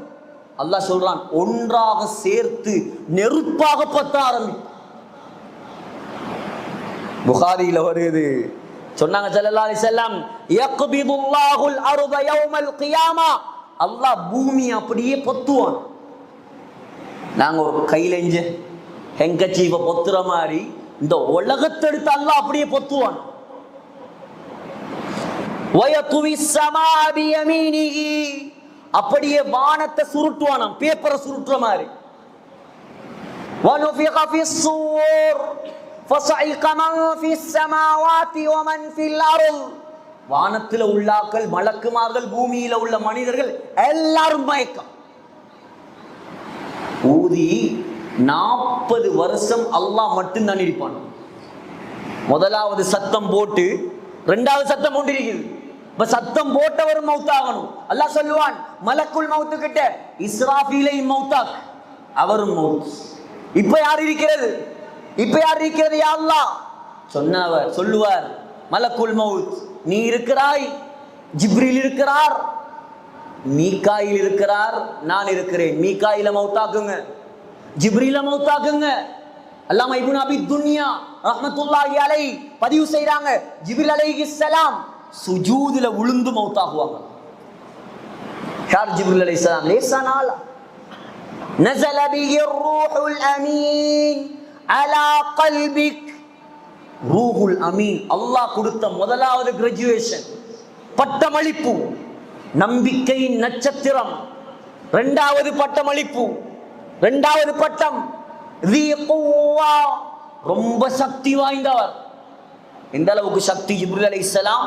அல்லாஹ் சொல்றான் ஒன்றாக சேர்த்து நெருப்பாக பத்த ஆரம்பிக்கும். புகாரியில வருது, சொன்னாங்க ஸல்லல்லாஹு அலைஹி வஸல்லம், யக்பிதுல்லாஹுல் அர்த யௌமல் கியாமா, அல்லாஹ் பூமி அப்படியே பொத்துவான். நாங்க ஒரு கையிலெஞ்ச ஹெங்கச்சீவை பொத்துற மாதிரி இந்த உலகத்தை எடுத்து அல்லாஹ் அப்படியே பொத்துவான். வயதுவி ஸமா பியமீனிஹி, அப்படியே வானத்தை சுருட்டுவானாம், பேப்பரை சுருட்டுற மாதிரி. வனுஃபிக ஃபிஸ்ஸூர் ஃபஸஇக மன் ஃபிஸ் ஸமாவாதி வமன் ஃபில் அர்த், வானத்தில் உள்ளாக்கள், மலக்குமார்கள், பூமியில உள்ள மனிதர்கள் எல்லாரும் மயக்கம். ஊதி 40 வருஷம் அல்லாஹ் மட்டும்தான் இருப்பான். முதலாவது சத்தம் போட்டு 2வது சத்தம் கொண்டிருக்கிறது. இப்ப சத்தம் போட்டவரும் மௌத்தாகணும். அல்லாஹ் சொல்லுவான் மலக்குல் மௌத்து கிட்ட, இஸ்ராஃபீலை மௌத்தாக், அவரும் மௌத். இப்ப யார் இருக்கிறது? இப்ப யார் இருக்கிறது? யா அல்லாஹ் சொன்னவர் சொல்லுவார், மலக்குல் மௌத் நீ இருக்கிறாய், ஜிப்ரீல் இருக்கிறார், மீகாயில் இருக்கிறார், நான் இருக்கிறேன். மீகாயில மௌத்தாக்குங்க, ஜிப்ரீல மௌத்தாக்குங்க. அல்லாமா இப்னு அபி துன்யா ரஹ்மத்துல்லாஹி அலைஹி பதிவு செய்றாங்க, ஜிப்ரீல் அலைஹிஸ்ஸலாம் சுஜூதுல விழுந்து மௌத்தாகுவாங்க. யார் ஜிப்ரீல் அலைஹிஸ்ஸலாம்? லேசானால நஸல பிஹி ரூஹுல் அமீன் அலா கல்பிக், ரூஹுல் அமீன் அல்லாஹ் கொடுத்த முதலாவது கிராஜுவேஷன், பட்டமளிப்பு, நம்பிக்கையின் நட்சத்திரம். 2வது பட்டமளிப்பு, 2வது பட்டம் தி குவ்வா, ரொம்ப சக்தி வாய்ந்தவர். எந்த அளவுக்கு சக்தி ஜிப்ரீல் அலைஹிஸ்ஸலாம்?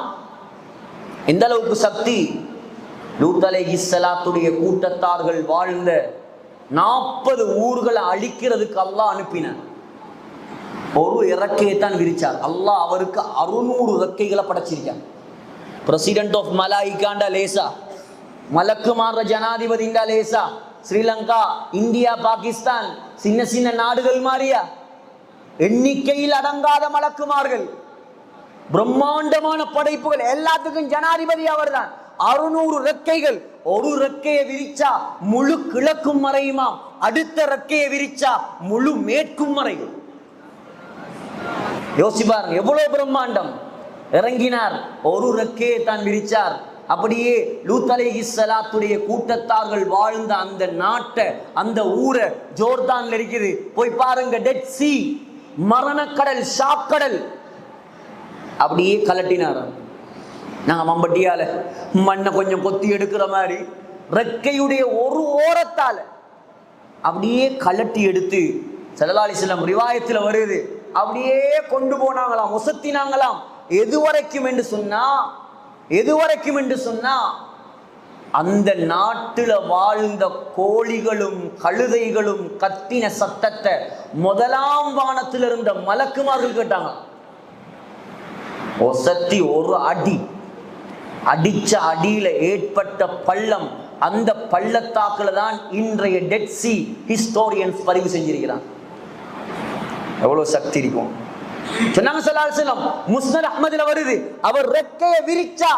எந்த அளவுக்கு சக்தி? லூத் அலைஹிஸ்ஸலாத்துடைய கூட்டத்தார்கள் வாழ்ந்த 40 ஊர்களை அழிக்கிறதுக்கு அல்லாஹ் அனுப்பினார். ஒரு இறக்கையை தான் விரிச்சார். அல்லாஹ் அவருக்கு 600 இறக்கைகளை படைச்சிருக்கார். பிரசிடென்ட் ஆஃப் மலாய்க்காண்டா லேசா, மலக்குமார ஜனாதிபதிண்டா லேசா, ஸ்ரீலங்கா, இந்தியா, பாகிஸ்தான் சின்ன சின்ன நாடுகள் மாறியா, எண்ணிக்கையில் அடங்காத மலக்குமார்கள், பிரம்மாண்டமான படைப்புகள், எல்லாத்துக்கும் ஜனாதிபதி அவர் தான். 600 ரெக்கைகள். ஒரு ரெக்கையை விரிச்சா முழு கிழக்கும் மறையுமா, அடுத்த ரெக்கையை விரிச்சா முழு மேற்கும் மறையும். யோசிப்பார் எவ்வளவு பிரம்மாண்டம். இறங்கினார், ஒரு ரெக்கையை தான் விரிச்சார். அப்படியே லூத் அலைஹிஸ்ஸலாத்துடைய கூட்டத்தார்கள் வாழ்ந்த அந்த நாட்டை, அந்த ஊரை, ஜோர்தான்ல இருக்குது, போய் பாருங்க. டெட் சி, மரணக்கடல், ஷாக்கடல், அப்படியே கலட்டினார். நாங்க மம்பட்டியால மண்ணை கொஞ்சம் கொத்தி எடுக்கிற மாதிரி ரெக்கையுடைய ஒரு ஓரத்தால அப்படியே கலட்டி எடுத்து, ஸல்லல்லாஹு அலைஹி வஸல்லம் ரிவாயத்தில் வருது, அப்படியே கொண்டு போனாங்களாம், உசத்தினாங்களாம். எதுவரைக்கும் என்று சொன்னா அந்த நாட்டுல வாழ்ந்த கோழிகளும் கழுதைகளும் கத்தின சத்தத்தை முதலாம் வானத்தில் இருந்த மலக்குமார்கள் கேட்டாங்க. ஒசத்தி ஒரு அடி அடிச்ச அடியில ஏற்பட்ட பள்ளம், அந்த பள்ளத்தாக்குல தான் இன்றைய டெட் சி ஹிஸ்டோரியன்ஸ் பதிவு செஞ்சிருக்கிறான். எவ்வளவு சக்தி இருக்கும் சொன்னாங்க ஸல்லல்லாஹு அலைஹி வஸல்லம். முஸ்னத் அஹ்மதுல வருது, அவர் ரெக்கைய விரிச்சா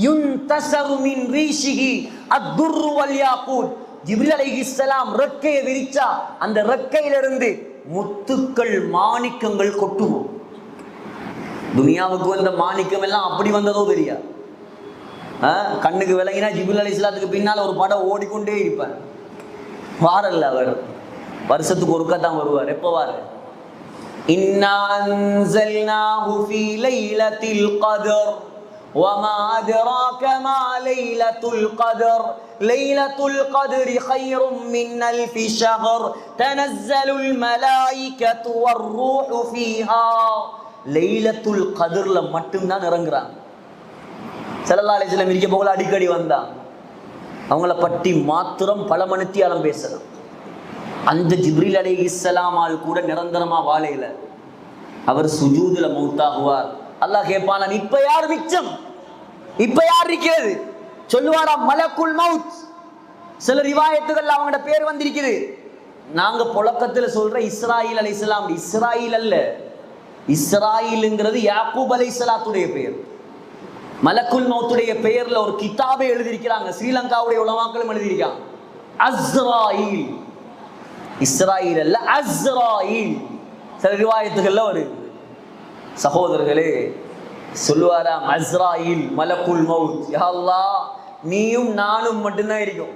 யுன்தஸரு மின் ரீஷிஹி அத்-துர்ரு வல் யாகூத், ஜிப்ரீல் அலைஹிஸ்ஸலாம் ரெக்கைய விரிச்சா அந்த ரெக்கையிலிருந்து முத்துக்கள், மாணிக்கங்கள் கொட்டுவோம். துனியாவுக்கு வந்த மாணிக்கம் எல்லாம் அப்படி வந்ததோ தெரியா. கண்ணுக்கு விளங்கினா ஜிப்ரீல் அலைஹிஸ்ஸலாத்துக்கு பின்னால் ஒரு படம் ஓடிக்கொண்டே இருப்பார். வாரல்ல அவர் வருஷத்துக்கு ஒருக்கா தான் வருவார். எப்போ வாரு? இன்னா அன்ஸல்நாஹு ஃபீ லைலத்தில் கத்ர் வமா அத்ராக மா லைலத்துல் கத்ர் லைலத்துல் கத்ரி கைரும் மின் அல்ஃபி ஷஹர் தனஸ்ஸலுல் மலாயிகத்து வர்ரூஹு ஃபீஹா. லைலத்துல் கத்ர்ல மட்டும் தான் இறங்குறாங்க. ஸல்லல்லாஹு அலைஹி வஸல்லம் இருக்க போல அடிக்கடி வந்தாங்க. அவங்கள பற்றி மாத்திரம் பல மணித்தியாலம் பேசலாம். அந்த ஜிப்ரீல் அலைஹிஸ்ஸலாமால் கூட நிரந்தரமா வாழையில அவர் சுஜூதுல மௌத்தாகுவார். அல்லாஹ் கேட்பான், இப்ப யார் மிச்சம், இப்ப யார் இருக்கிறது? சொல்லுவாரா மலக்குல் மவுத். சில ரிவாயத்துகள் அவங்களோட பேர் வந்திருக்குது. நாங்க புழக்கத்துல சொல்ற இஸ்ராயில் அலைஹிஸ்ஸலாம். இஸ்ராயில் அல்ல, இஸ்ராயில்ங்கிறது யாக்கூப் அலைஹிஸ்ஸலாத்துடைய பெயர். மலக்குல் மௌத்துடைய பெயர்ல ஒரு கிதாபை எழுதியிருக்கிறாங்க. ஸ்ரீலங்காவுடைய உலமாக்களும் எழுதியிருக்காங்க. அஸ்ராயில், இஸ்ராயில் அல்ல, அஸ்ராயில். சில ரிவாயத்துகள்ல வருது. சகோதரர்களே, சொல்லுவாராம் அஸ்ராயில் மலக்குல் மவுத், யா அல்லாஹ் நீயும் நானும் மட்டும்தான் இருக்கும்.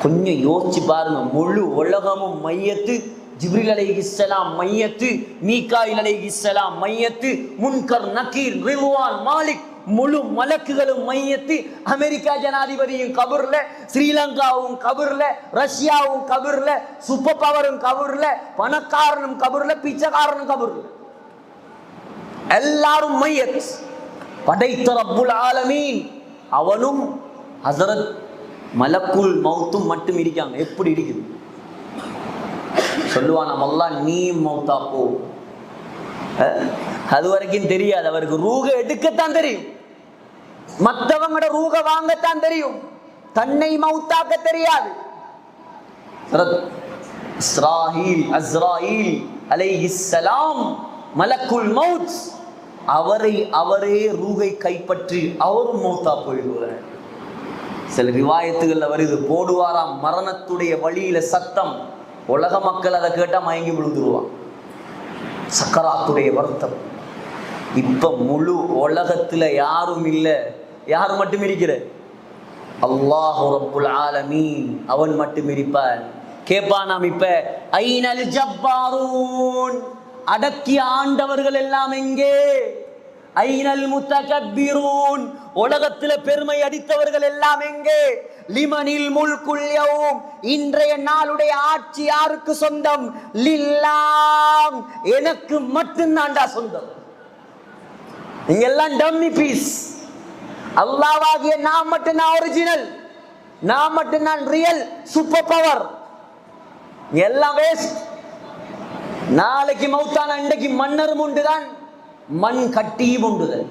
கொஞ்சம் யோசிச்சு பாருங்க, முழு உலகமும் மையத்து. ஜிப்ரீல் அலைஹிஸ்ஸலாம் மையத்து, மீகாயில் அலைஹிஸ்ஸலாம் மையத்து, முன்கர் நக்கீர் ரிதுவான் மாலிக் முழு மலக்குகளும் மையத்து. அமெரிக்கா ஜனாதிபதியும் கபூர்ல, ஸ்ரீலங்காவும் கபூர்ல, ரஷ்யாவும் கபூர்ல, சூப்பர் பவரும் கபூர்ல, பணக்காரனும் கபூர்ல, பிச்சைக்காரனும் கபூர்ல, எல்லாரும் மையத். படைத்த ரப்புல் ஆலமீன் அவனும் ஹஸரத் மலக்குல் மௌத்தும் மட்டும் இருக்காங்க. எப்படி இருக்குது சொல்லுவான், அல்லாஹ் நீ மௌத்தா போ. அது வரைக்கும் தெரியாது. அவருக்கு ரூக எடுக்கத்தான் தெரியும், மற்றவங்களோட ரூக வாங்கத்தான் தெரியும், தன்னை மௌத்தாக்க தெரியாது. இஸ்ராயில் அஸ்ராயில் அலைஹிஸ்ஸலாம் மலக்குல் மௌத், அவரே ரூகை கைப்பற்றி அவரும் மௌத்தா போயிடுவார். சில ரிவாயத்துகள்ல வருது, போடுவாராம் மரணத்துடைய வழியில சத்தம். உலக மக்கள் அதை கேட்டா மயங்கி விழுந்துருவான். சக்கராத்துடைய வருத்தம். இப்ப முழு உலகத்துல யாரும் இல்லை. யார் மட்டும் இருக்கிற? அல்லாஹ் ரப்புல் ஆலமீன், அவன் மட்டும் இருப்பான். கேட்பானாம், இப்ப ஐனல் ஜப்பாரூன், அடக்கி ஆண்டவர்கள் எல்லாம் எங்கே? ஐனல் முத்தகப்பிரூன், உலகத்துல பெருமை அடித்தவர்கள் எல்லாம் எங்கே? லிமனில் முல்குல் யௌம், இன்றைய நாளுடைய ஆட்சி யாருக்கு சொந்தம்? லில்லாஹ், எனக்கு மட்டும்தான்டா சொந்தம். நீங்க எல்லாம் டம்மி பீஸ். அல்லாஹ்வாகிய நான் மட்டும்தான் ஒரிஜினல், நான் மட்டும்தான் ரியல் சூப்பர் பவர். எல்லாம் வேஸ்ட். நாளைக்கு மௌத்தான இன்றைக்கு மன்னரும் உண்டுதான், மண் கட்டியும் உண்டுதான்.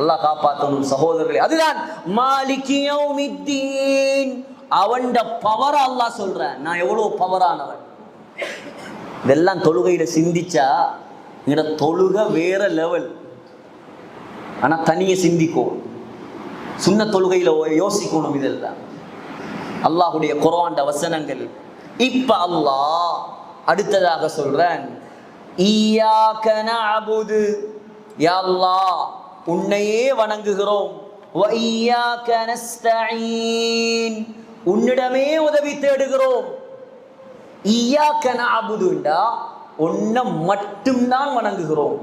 அல்லாஹ் காப்பாற்றணும் சகோதரர்களே. அதுதான் மாலிகி யௌமித்தீன், அவன்ட பவர். அல்லாஹ் சொல்றேன், நான் எவ்வளவு பவரானவன். இதெல்லாம் தொழுகையில சிந்திச்சா எங்கட தொழுகை வேற லெவல். ஆனா தனியே சிந்திக்கும், சுன்ன தொழுகையில யோசிக்கணும். இதெல்லாம் அல்லாஹுடைய குர்ஆன் வசனங்கள். இப்ப அல்லாஹ் அடுத்ததாக சொல்றேன், இய்யாக நஅபுது, யா அல்லாஹ் உன்னையே வணங்குகிறோம். வ இய்யாக நஸ்தஈன், உன்னிடமே உதவி தேடுகிறோம். இய்யாக நஅபுதுண்டா உன்னை மட்டும்தான் வணங்குகிறோம்.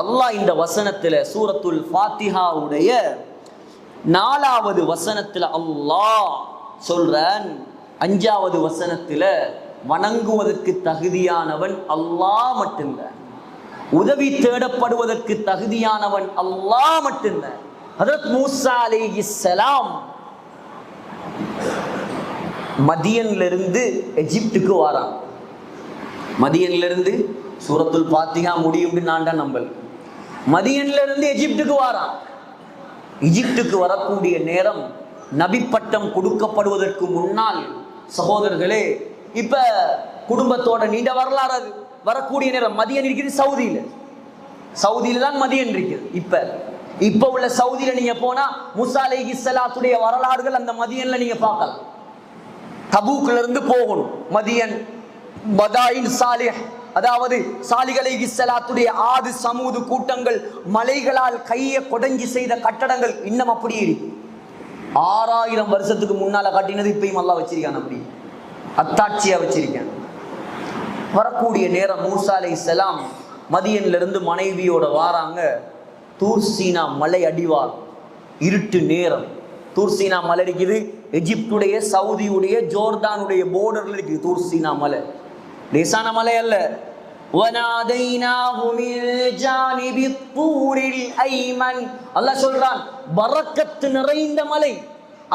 அல்லாஹ் இந்த வசனத்துல சூரத்துல் ஃபாத்திஹாவுடைய 4வது வசனத்துல அல்லாஹ் சொல்றான், 5வது வசனத்துல வணங்குவதற்கு தகுதியானவன் அல்லாஹ் மட்டும்தான், உதவி தேடப்படுவதற்கு தகுதியானவன் அல்லாஹ் மட்டும்தான். ஹஜ்ரத் மூஸா அலைஹிஸ்ஸலாம் மதியன்ல இருந்து எகிப்துக்கு வரான். மதியன்ல இருந்து சூரத்துல் ஃபாத்திஹா முடியும் நான் தான் நம்பல். மதியன்ல இருந்து எகிப்துக்கு வரான். எகிப்துக்கு வரக்கூடிய நேரம் நபி பட்டம் கொடுக்கப்படுவதற்கு முன்னால் சகோதரர்களே, இப்ப குடும்பத்தோட நீண்ட வரலாறு. அது வரக்கூடிய நேரம் மதியன் இருக்குது சவுதியில. சவுதியில தான் மதியன் இருக்குது. இப்ப உள்ள சவுதியில நீங்க போனா மூஸா அலைஹிஸ்ஸலாத்துடைய வரலாறுகள் அந்த மதியன்ல நீங்க பார்க்கலாம். தபூக்ல இருந்து போகணும் மதியன், பதாயின் சாலிஹ், அதாவது சாலிஹ் அலைஹிஸ்ஸலாத்துடைய ஆது சமூது கூட்டங்கள் மலைகளால் கையை கொடைஞ்சி செய்த கட்டடங்கள் இன்னும் அப்படியே இருக்கு. 6000 வருஷத்துக்கு முன்னால கட்டினது இப்பயும் அல்லாஹ் வச்சிருக்கான், அப்படி அத்தாட்சியா வச்சிருக்கான். வரக்கூடிய நேரம் மூசா அலைஹிஸ்ஸலாம் மதியன்ல இருந்து மனைவியோட வாராங்க. தூர் சீனா மலை அடிவார், இருட்டு நேரம். தூர் சீனா மலை இருக்குது, எஜிப்டுடைய சவுதியுடைய ஜோர்டானுடைய போர்டர்ல இருக்குது தூர் சீனா மலை. லேசான மலை அல்ல. அல்லாஹ் சொல்றான், பரக்கத்து நிறைந்த மலை.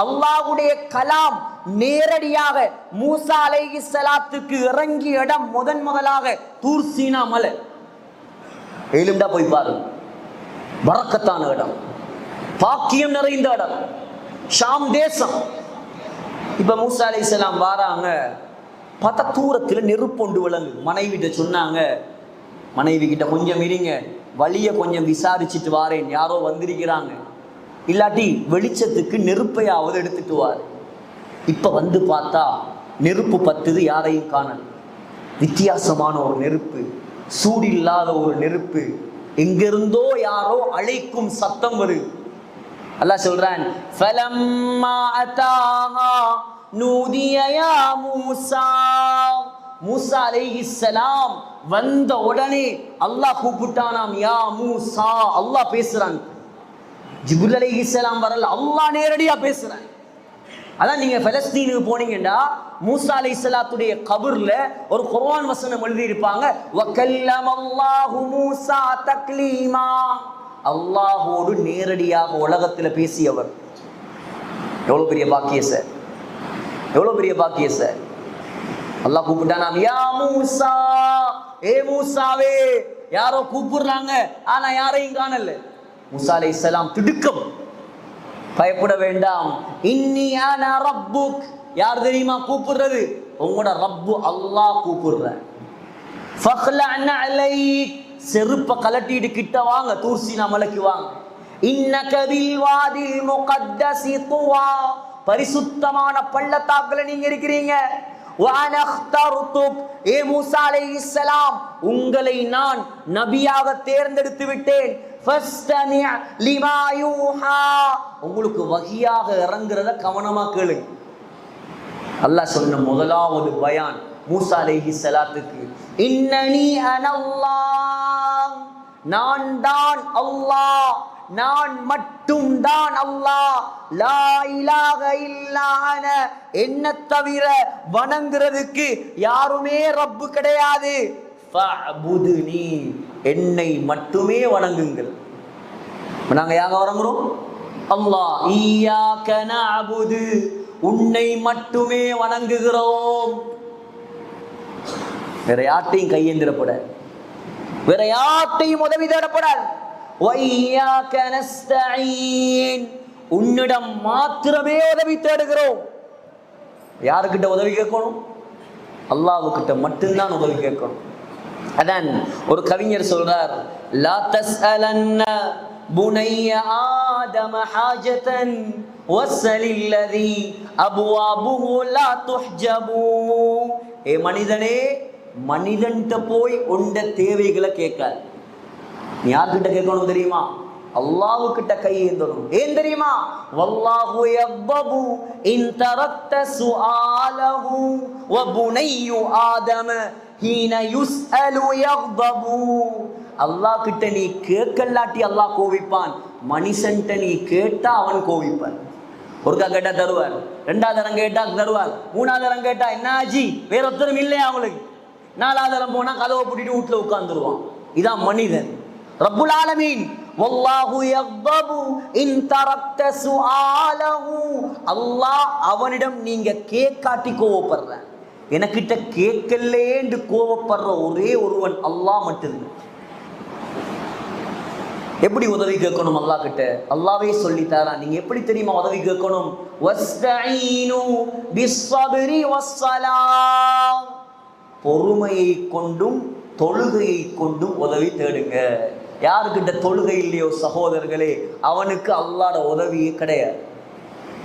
அல்லாஹ்வுடைய கலாம் நேரடியாக மூசா அலைஹிஸ்ஸலாத்துக்கு இறங்கிய இடம் முதலாக தூர் சீனா மலை. எழுந்தா போய் பாருங்க, பரக்கத்தான இடம், பாக்கியம் நிறைந்த இடம், ஷாம் தேசம். இப்ப மூசா அலைஹிஸ்ஸலாம் வாராங்க, பார்த்தா தூரத்தில் நெருப்பொண்டு விளங்கு. மனைவி கிட்ட சொன்னாங்க, மனைவி கிட்ட கொஞ்சம் இருங்க, வழியை கொஞ்சம் விசாரிச்சுட்டு வாரேன், யாரோ வந்திருக்கிறாங்க, இல்லாட்டி வெளிச்சத்துக்கு நெருப்பையாவது எடுத்துட்டு வார். இப்ப வந்து பார்த்தா நெருப்பு பத்துது, யாரையும் காணல். வித்தியாசமான ஒரு நெருப்பு, சூடில்லாத ஒரு நெருப்பு. எங்கிருந்தோ யாரோ அழைக்கும் சத்தம் வருது. அல்லாஹ் சொல்றான், ஃபலம்மா அதாஹா நூதிய யா மூசா. மூசா அலைஹிஸ்ஸலாம் வந்த உடனே அல்லாஹ் கூப்பிட்டானாம், யா மூசா. அல்லாஹ் பேசுறான், ஜிப்ரீல் அலைஹிஸ்ஸலாம் வரல, அல்லாஹ் நேரடியா பேசுறான். அதான் நீங்க பலஸ்தீனுக்கு போனீங்கன்னா மூசா அலைஹிஸ்ஸலாத்துடைய கபர்ல ஒரு குர்ஆன் வசனம் எழுதி இருப்பாங்க, வகல்லமல்லாஹு மூசா தக்லீமா. அல்லாஹோடு நேரடியாக உலகத்துல பேசியவர். எவ்வளவு பெரிய பாக்கிய சார், எவ்வளவு பெரிய பாக்கிய சார். அல்லாஹ் கூப்பிட்டானாம், யா மூசா, ஏ மூசாவே. யாரோ கூப்பிடுறாங்க, ஆனா யாரையும் காணல. மூசா அலைஹிஸ்ஸலாம் திடுக்கம், பயப்பட வேண்டாம். இன்னி அனா ரப்புக். யார் தெரியுமா கூப்பிடுறது? உங்களோட ரப்பு அல்லாஹ் கூப்பிடுற. ஃபக்லஅன் அலைக். செருப்ப கலட்டிட்டு கிட்ட வாங்க, தூர் சீனா மலைக்கு வாங்க. இன்னக பில் வாதில் முகத்தஸி துவா. பரிசுத்தமான பள்ளத்தாக்குல நீங்க இருக்கிறீங்க. வஅனா அக்தர்துக். ஏ மூசா அலைஹிஸ்ஸலாம், உங்களை நான் நபியாக தேர்ந்தெடுத்து விட்டேன். ஃபஸ்தமி லிமா யூஹா. உங்களுக்கு வஹியாக இறங்குறத கவனமா கேளுங்க. அல்லாஹ் சொன்ன முதலாவது பயான் மூசா அலைஹிஸ்ஸலாத்துக்கு, இன்னனி அனல்லாஹ். நான் தான் அல்லாஹ், நான் மட்டும் தான் அல்லாஹ். லா இலாஹ இல்லா அன. என்ன தவிர வணங்குறதுக்கு யாருமே ரப்பு கிடையாது. ஃபஅபுதுனி. என்னை மட்டுமே வணங்குங்கள். நாங்க யாங்க வணங்குறோம்? அல்லாஹ். இய்யாக நஅபுது. உன்னை மட்டுமே வணங்குகிறோம். வேற யார்ட்டையும் கையேந்திரப்படாது, வேற யார்ட்டையும் உதவி தேடப்படாது. வய்யாக நஸ்தஈன். உன்னிடம் மாத்திரமே உதவி தேடுகிறோம். யாருக்கிட்ட உதவி கேட்கணும்? அல்லாஹ்வுக்கிட்ட மட்டும்தான் உதவி கேட்கணும். அதான் ஒரு கவிஞர் சொல்றார், லா தஸ்அலன்ன புனைய ஆதம ஹாஜதன் வஸ்ஸலில்லதி அப்வாபுஹு லா துஹ்ஜபு. ஏ மனிதனே, மனிதன்கிட்ட போய் உண்ட தேவைகளை கேட்காது. நீ யார்கிட்ட கேட்கணும் தெரியுமா? அல்லாஹ்வுக்கிட்ட கையேந்தணும். ஏன் தெரியுமா? வல்லாஹு யக்பபு இன் தரக்த சுஆலஹு வ புனையு ஆதம ஹீன யுஸ்அலு யக்பபு. அல்லாஹ் கிட்ட நீ கேட்கலாட்டி அல்லாஹ் கோவிப்பான். மனுஷன்ட்ட நீ கேட்டா அவன் கோவிப்பான். ஒருக்கா கேட்டா தருவார், ரெண்டாவது தரம் கேட்டா தருவார், மூணாவது தரம் கேட்டா என்ன ஆச்சு, வேற ஒருத்தரும் இல்லையா அவங்களுக்கு. நாலாவது தரம் போனா கதவை பூட்டிட்டு வீட்டுல உட்கார்ந்துருவான். இதான் மனிதன். ரப்புல் ஆலமீன் வல்லாஹு யக்பபு இன் தரக்த சுஆலஹு. அல்லாஹ் அவனிடம் நீங்க கேட்காட்டி கோவப்படுற, எனக்கிட்ட கேட்கலேன்னு கோவப்படுற ஒரே ஒருவன் அல்லாஹ் மட்டும்தான். எப்படி உதவி கேட்கணும் அல்லாஹ் கிட்ட? அல்லாஹ்வே சொல்லி தரான். நீங்க எப்படி தெரியுமா உதவி கேட்கணும்? வஸ்தஈனு பிஸ்ஸப்ரி வஸ்ஸலாம். பொறுமையை கொண்டும் தொழுகையை கொண்டும் உதவி தேடுங்க. யாருக்கிட்ட தொழுகை இல்லையோ சகோதரர்களே, அவனுக்கு அல்லாஹ்ட உதவியே கிடையாது.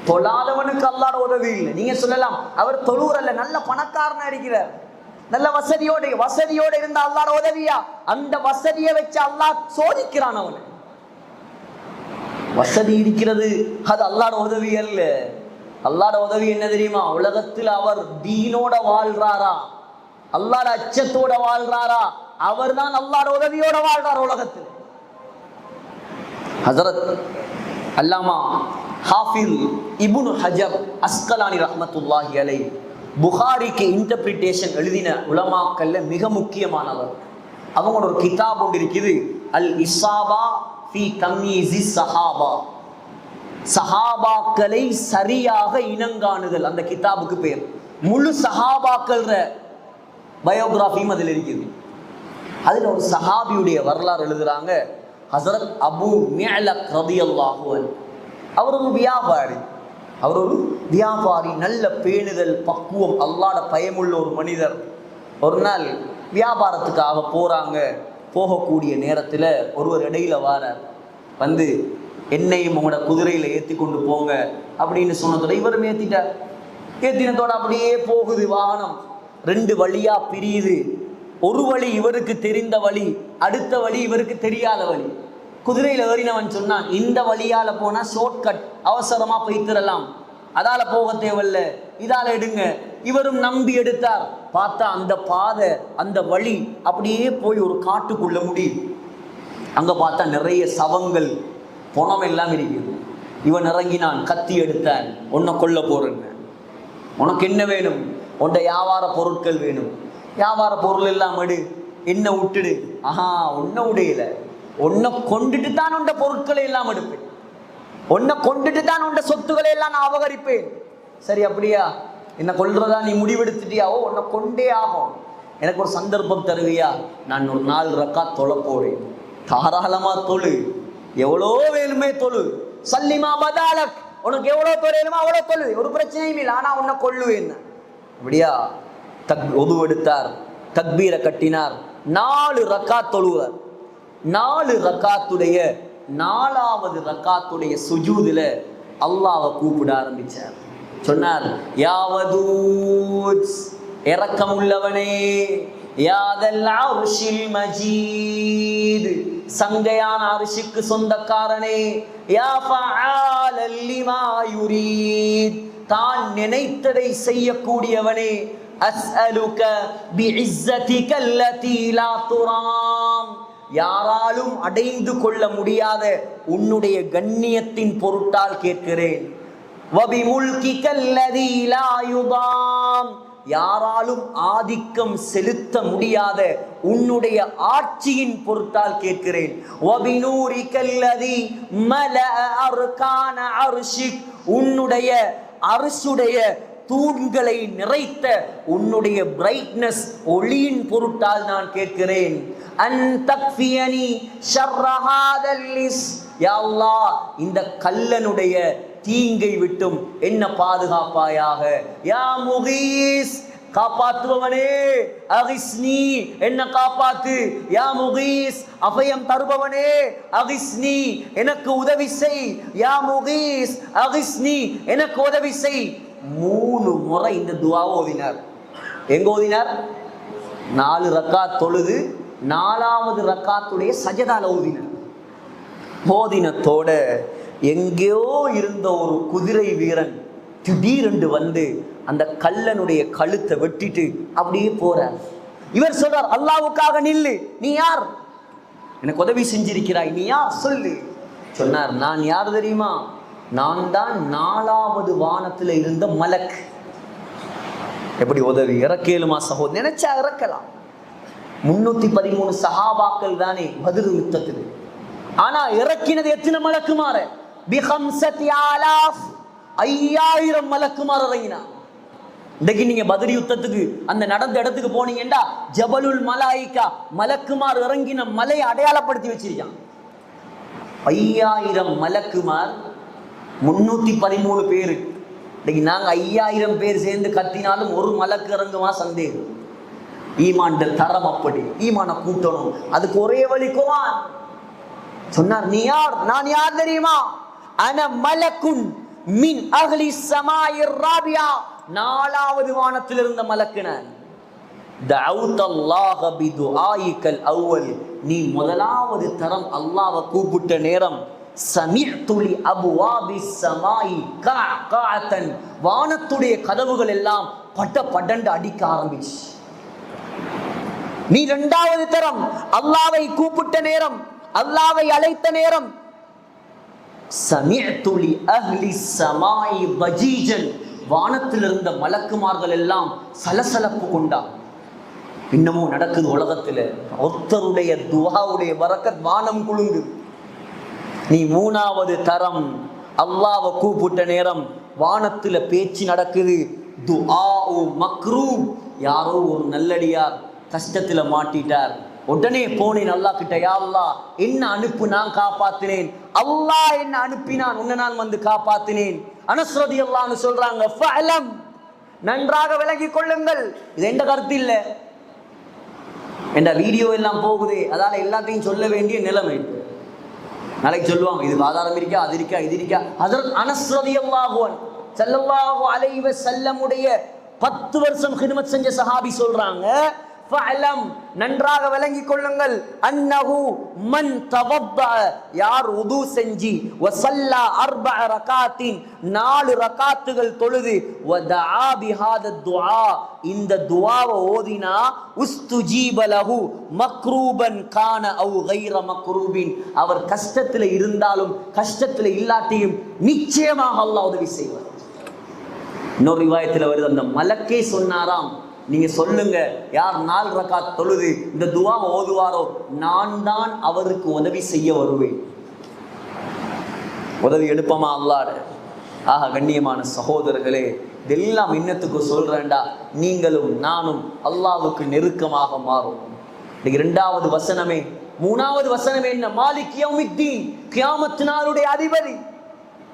தொழாதவனுக்கு அல்லாஹ்ட உதவி இல்லை. நீங்க சொல்லலாம், அவர் தொழுறல்ல, நல்ல பணக்காரனா இருக்கிறார், நல்ல வசதியோட இருந்த அல்லாஹ்ட உதவியா? அந்த வசதியை வச்சு அல்லாஹ் சோதிக்கிறான் அவனை. வசதி இருக்கிறது, அது அல்லாஹ்ட உதவி அல்ல. அல்லாஹ்ட உதவி என்ன தெரியுமா? உலகத்தில் அவர் தீனோட வாழ்றாரா, அல்லாஹ்ட அச்சத்தோட வாழ்றாரா, அவர் தான் அல்லாஹ்ட உதவியோட வாழ்றார் உலகத்தில். ஹஜ்ரத் அல்லாமா ஹாஃபில் இப்னு ஹஜர் அஸ்கலானி ரஹ்மத்துல்லாஹி அலைஹி புகாரிக்கு இன்டர்பிரிட்டேஷன் எழுதின உலமாக்கல்ல மிக முக்கியமானவர். அவங்களோட ஒரு கிதாப் ஒன்று இருக்குது, அல் இஸாபா ஃபி தம்யீஸி ஸஹாபா, சஹாபாக்களை சரியாக இனங்காணுதல். அந்த கிதாபுக்கு பேர். முழு சஹாபாக்கள் பயோகிராஃபியும் அதில் இருக்குது. அதில் ஒரு சஹாபியுடைய வரலாறு எழுதுறாங்க. ஹஸரத் அபூ மிஅலக் ரலியல்லாஹு அன்ஹு, அவர் ஒரு வியாபாரி, நல்ல பேணுதல், பக்குவம், அல்லாஹ்ட பயமுள்ள ஒரு மனிதர். ஒரு நாள் வியாபாரத்துக்காக போறாங்க. போகக்கூடிய நேரத்தில் ஒருவர் இடையில வாரார். வந்து என்னையும் உங்களோட குதிரையில ஏற்றி கொண்டு போங்க அப்படின்னு சொன்னதோட இவரும் ஏற்றிட்டார். ஏற்றினத்தோட அப்படியே போகுது வாகனம். 2 வழியா பிரியுது. ஒரு வழி இவருக்கு தெரிந்த வழி, அடுத்த வழி இவருக்கு தெரியாத வழி. குதிரையில் ஏறினவன் சொன்னான், இந்த வழியால போனா ஷார்ட்கட், அவசரமா போய்த்திரலாம், அதால போக தேவையில்ல, இதால எடுங்க. இவரும் நம்பி எடுத்தார். பார்த்தா அந்த பாதை, அந்த வழி அப்படியே போய் ஒரு காட்டுக்குள்ள முடியும். அங்க பார்த்தா நிறைய சவங்கள், பணம் எல்லாம் இருக்குது. இவன் இறங்கினான், கத்தி எடுத்தான். உன்னை கொல்ல போறேன்னு. உனக்கு என்ன வேணும்? உன்ட வியாபார பொருட்கள் வேணும். வியாபார பொருள் எல்லாம் எடு, என்ன விட்டுடு. ஆஹா, உன்னை உடையில, உன்னை கொண்டுட்டு தான் உண்ட பொருட்களை எல்லாம் எடுப்பேன், உன்னை கொண்டுட்டு தான் உண்ட சொத்துக்களை எல்லாம் நான் அபகரிப்பேன். சரி, அப்படியா? என்ன கொல்றதா நீ முடிவெடுத்துட்டியாவோ? உன்னை கொண்டே ஆகும். எனக்கு ஒரு சந்தர்ப்பம் தருவியா? நான் ஒரு 4 ரக்காத் தொழ போறேன். தாராளமா தொழு, எவ்வளோ வேணுமே தொழு. சல்லிமா பதாலக், உனக்கு எவ்வளோ தொழிலுமோ அவ்வளோ தொழு, ஒரு பிரச்சனையும் இல்லை. ஆனா உன்னை கொல்லுவேன். அப்படியா? ஒது எடுத்தார், தக்பீரை கட்டினார், 4 ரக்காத் தொழுவார். 4 ரக்காத்துடைய 4வது ரக்காத்துடைய சுஜூதுல அல்லாஹ்வை கூப்பிட ஆரம்பிச்சார். சொன்னார், யா வதூத், இரக்கம் உள்ளவனே, யாதல் அர்ஷில் மஜீத், சங்கையான அரிசிக்கு சொந்தக்காரனே, யா ஃபஆலல் லிமா யுரீத், தான் நினைத்ததை செய்யக்கூடியவனே, அஸ்அலுக பிஇஸ்ஸதிக அல்லதி லா துராம், யாராலும் அடைந்து கொள்ள முடியாத உன்னுடைய கண்ணியத்தின் பொருட்டால் கேட்கிறேன். வபிமுல்கிக அல்லதி லா யுதாம், யாராலும் ஆதிக்கம் செலுத்த முடியாத உன்னுடைய ஆட்சியின் பொருட்டால் கேட்கிறேன். வபினூரிக அல்லதி மலஅ அர்கான அர்ஷிக், உன்னுடைய அர்ஷுடைய தூண்களை நிறைத்த உன்னுடைய பிரைட்னஸ், ஒளியின் பொருட்டால் நான் கேட்கிறேன். அன் தக்ஃபியனி ஷர்ர ஹாதல் லிஸ், யா அல்லாஹ், இந்த கல்லனுடைய தீங்கை விட்டும் என்ன பாதுகாப்பாயாக. யா முகீஸ், காப்பாற்றுபவனே, அகிஸ்னி, என்ன காப்பாத்து. யா முகீஸ், அபயம் தருபவனே, அகிஸ்னி, எனக்கு உதவி செய். யா முகீஸ் அகிஸ்னி, எனக்கு உதவி செய். 3 முறை இந்த துஆவை ஓதினார். எங்க ஓதினார்? 4 ரக்காத் தொழுது 4வது ரக்காத்துடைய சஜதால ஓதினார். ஓதினத்தோட எங்கேயோ இருந்த ஒரு குதிரை வீரன் திடீரென்று வந்து அந்த கல்லனுடைய கழுத்தை வெட்டிட்டு அப்படியே போறார். இவர் சொல்றார், அல்லாஹ்வுக்காக நில்லு, நீ யார்? எனக்கு உதவி செஞ்சிருக்கிறாய், நீ யார் சொல்லு. சொன்னார், நான் யார் தெரியுமா? நான் தான் 4வது வானத்துல இருந்த மலக். எப்படி உதவி இறக்கேலுமா சகோதரர்? நினைச்சா இறக்கலாம். 313 சஹாபாக்கள் தானே பத்ர் யுத்தத்தில். ஆனா இறக்கினது எத்தனை மலக்குமார? பிஹம்சதி ஆலாஃப், 5000 மலக்குமார் இறங்கினா. இன்னைக்கு நீங்க பத்ர் யுத்தத்துக்கு அந்த நடந்த இடத்துக்கு போனீங்கடா, ஜபலுல் மலாயிகா, மலக்குமார் இறங்கின மலையை அடையாளப்படுத்தி வச்சிருக்கான். 5000 மலக்குமார், 313 பேரு. இன்னைக்கு நாங்க 5000 பேர் சேர்ந்து கத்தினாலும் ஒரு மலக்கு இறங்குமா? சந்தேகம். ஈமான் தரம் அப்படி, ஈமான கூட்டணும். அதுக்கு ஒரே வழி குர்ஆன். சொன்னார், நீ யார்? நான் யார் தெரியுமா? அன மலக்குன் மின் அஹ்லி ஸமாஇர் ராபியா, 4வது வானத்தில் இருந்த மலக்கு நான். தஅவுத்தல்லாஹ பிதுஆயிக்கல் அவ்வல், நீ முதலாவது தரம் அல்லாஹ்வை கூப்பிட்ட நேரம் சமிஅது லி அப்வாபிஸ் ஸமாஇ கஅகஅதன், வானத்துடைய கதவுகள் எல்லாம் பட படண்டு அடிக்க ஆரம்பிச்சு. நீ இரண்டாவது தரம் அல்லாஹ்வை கூப்பிட்ட நேரம், அல்லாஹ்வை அழைத்த நேரம் சமிஅது லி அஹ்லி ஸமாஇ வஜீஜன், வானத்தில் இருந்த மலக்குமார்கள் எல்லாம் சலசலப்பு கொண்டார். இன்னமும் நடக்குது உலகத்துல. ஒருத்தருடைய துஆவுடைய பரக்கத் வானம் குலுங்கு. நீ மூணாவது தரம் அல்லாஹ்வை கூப்பிட்ட நேரம் வானத்துல பேச்சு நடக்குது. துஆஉ மக்ரூப், யாரோ ஒரு நல்லடியார் கஷ்டத்துல மாட்டிட்டார். உடனே போனேன் அல்லாஹ் கிட்ட, யா அல்லாஹ் என்ன அனுப்பு, நான் காப்பாத்தினேன். அல்லாஹ் என்ன அனுப்பினான், உன்னை நான் வந்து காப்பாத்தினேன். அனஸ் ரலியல்லாஹு அன்ஹு சொல்றாங்க, ஃபஅலம், நன்றாக விளங்கிக் கொள்ளுங்கள். இது எந்த கருத்து இல்லை, என்ற வீடியோ எல்லாம் போகுது, அதால எல்லாத்தையும் சொல்ல வேண்டிய நிலைமை. நாளைக்கு சொல்லுவாங்க இதுக்கு ஆதாரம் இருக்கா, அது இருக்கா, இது இருக்கா. ஹஜ்ரத் அனஸ் ரலியல்லாஹு அன்ஹு ஸல்லல்லாஹு அலைஹி வஸல்லம் உடைய 10 வருஷம் ஹிதமத் செஞ்ச சஹாபி சொல்றாங்க, ஃபஅலம், நன்றாக விளங்கிக் கொள்ளுங்கள், அன்னஹு மன் தவத்தஅ, யார் உது செஞ்சி, வஸல்லா 4 ரகாத்தின், 4 ரகாத்துகள் தொழுது, வதஆ பிஹாத துஆ, இந்த துஆவை ஓதினா, உஸ்துஜீப லஹு மக்ரூபன் கான அவ் கைர மக்ரூபின், அவர் கஷ்டத்தில் இருந்தாலும் கஷ்டத்தில் இல்லாட்டியும் நிச்சயமாக அல்லாஹ் உதவி செய்வார். இன்னொரு ரிவாயத்தில் வருது, அந்த மலக்கே சொன்னாராம், நீங்க சொல்லுங்க, யார் 4 ரகாத் தொழுது இந்த துஆவை ஓதுவாரோ நான் தான் அவருக்கு உதவி செய்ய வருவேன். உதவி எடுப்பமா அல்லாஹ். ஆக கண்ணியமான சகோதரர்களே, இதெல்லாம் இன்னத்துக்கு சொல்றேன்டா, நீங்களும் நானும் அல்லாஹ்வுக்கு நெருக்கமாக மாறும். இரண்டாவது வசனமே, மூணாவது வசனமே என்ன, மாலிக் யௌமித்தீன், கியாமத் நாளுடைய அதிபதி.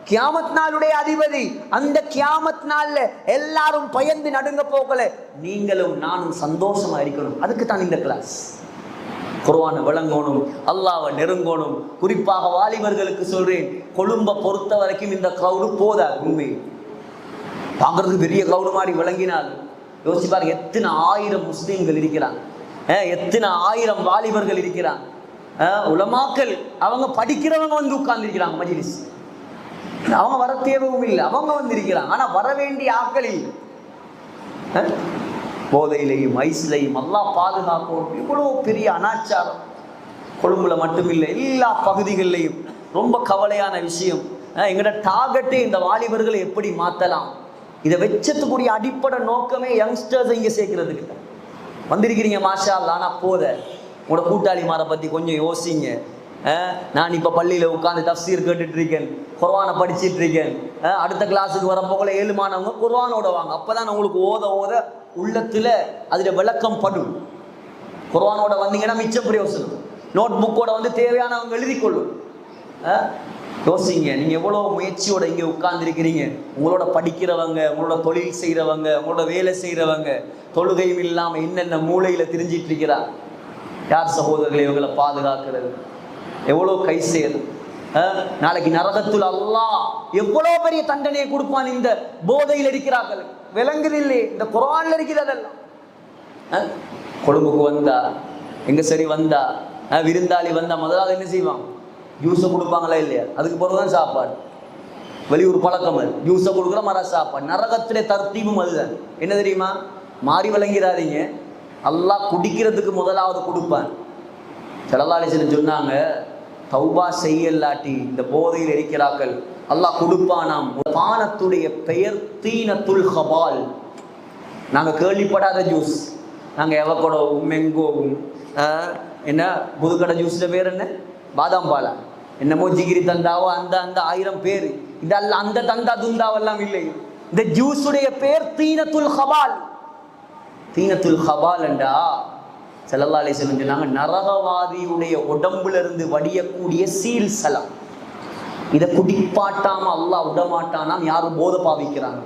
கியாமத் நாளுடைய அதிபதி. அந்த கியாமத் நாள்ல எல்லாரும் பயந்து நடுங்க போகல, நீங்களும் நானும் சந்தோஷமா இருக்கணும். அதுக்கு தான் இந்த கிளாஸ். குர்ஆனை விளங்கணும், அல்லாஹ்வை நெருங்கணும். குறிப்பாக வாலிபர்களுக்கு சொல்றேன், கொழும்பை பொறுத்த வரைக்கும் இந்த கிரௌடு போதாது. உண்மை பார்க்கறதுக்கு பெரிய கிரௌடு மாதிரி விளங்கினால் யோசிச்சு பாருங்க, எத்தனை 1000 முஸ்லீம்கள் இருக்கிறாங்க, எத்தனை 1000 வாலிபர்கள் இருக்கிறாங்க. உலமாக்கள் அவங்க படிக்கிறவங்க வந்து உட்கார்ந்து இருக்கிறாங்க மஜ்லிஸ். அவங்க வர தேவையும் இல்லை, அவங்க வந்திருக்கிறாங்க. ஆனா வர வேண்டிய ஆட்களில் போதையிலையும் ஐஸ்லையும் அல்லாஹ் பாதுகாக்கும். இவ்வளவு பெரிய அனாச்சாரம் கொழும்புல மட்டுமில்லை, எல்லா பகுதிகளிலையும். ரொம்ப கவலையான விஷயம். எங்களோட டார்கெட்டே இந்த வாலிபர்களை எப்படி மாற்றலாம், இதை வச்சதுக்குரிய அடிப்படை நோக்கமே யங்ஸ்டர்ஸ் இங்கே சேர்க்கறதுக்கு. வந்திருக்கிறீங்க மாஷா அல்லாஹ், ஆனால் போத உங்களோட கூட்டாளிமாரை பற்றி கொஞ்சம் யோசிங்க. நான் இப்போ பள்ளியில் உட்காந்து தஃப்சீர் கேட்டுட்டு இருக்கேன், குர்ஆனை படிச்சுட்டு இருக்கேன். அடுத்த கிளாஸுக்கு வரப்போகல 7 மாணவங்க குர்ஆனோட வாங்க. அப்போதான் உங்களுக்கு ஓத ஓத உள்ளத்தில் அதில் விளக்கம் படும். குர்ஆனோட வந்தீங்கன்னா மிச்சம் பிரயோசனம். நோட் புக்கோட வந்து தேவையானவங்க எழுதி கொள்ளும். யோசிங்க, நீங்கள் எவ்வளோ முயற்சியோட இங்கே உட்கார்ந்துருக்கிறீங்க. உங்களோட படிக்கிறவங்க, உங்களோட தொழில் செய்கிறவங்க, உங்களோட வேலை செய்கிறவங்க, தொழுகையும் இல்லாமல் என்னென்ன மூளையில் திரிஞ்சிட்டு இருக்கிறா. யார் சகோதரர்களை இவங்களை பாதுகாக்கிறது? எவ்வளோ கை சேரும். நாளைக்கு நரகத்துல் அல்லாஹ் எவ்வளோ பெரிய தண்டனையை கொடுப்பான் இந்த போதையில் இருக்கிறார்கள். விளங்குதில்லை, இந்த குர்ஆன்ல இருக்கிறதெல்லாம். கொழும்புக்கு வந்தா, எங்க சரி வந்தா, விருந்தாளி வந்தா முதலாவது என்ன செய்வாங்க, ஜூஸை கொடுப்பாங்களா இல்லையா? அதுக்கு பிறகுதான் சாப்பாடு. வெளியூர் பழக்கம் அது, ஜூஸை கொடுக்குற மர சாப்பாடு. நரகத்திலே தர்த்தீபும் அதுதான். என்ன தெரியுமா, மாறி விளங்கிறாதீங்க, அல்லாஹ் குடிக்கிறதுக்கு முதலாவது கொடுப்பான். ஸல்லல்லாஹு அலைஹி வஸல்லம் சொன்னாங்க, தௌபா செய்யலாட்டி இந்த போதையில் இருக்கிறார்கள் அல்லாஹ் கொடுப்பானாம். பானத்துடைய பெயர் தீனத்துல் ஹபால். நாங்கள் கேள்விப்படாத ஜூஸ். நாங்கள் எவக்கோடவும் மெங்கோவும் என்ன புதுக்கடை ஜூஸில் பேர் என்ன, பாதாம் பாலா, என்னமோ ஜிகிரி தந்தாவோ அந்த அந்த 1000 பேர். இதெல்லாம் அந்த தந்தா துந்தாவெல்லாம் இல்லை. இந்த ஜூஸுடைய பேர் தீனத்துல் ஹபால். தீனத்துல் ஹபால் என்றா ஸல்லல்லாஹு அலைஹி வஸல்லம் சொன்னாங்க, நரகவாதியுடைய உடம்புல இருந்து வடியக்கூடிய சீல் சலம். இதை குடிப்பாட்டாம அல்லாஹ் விடமாட்டானாம். யாரும் போதை பாவிக்கிறாங்க.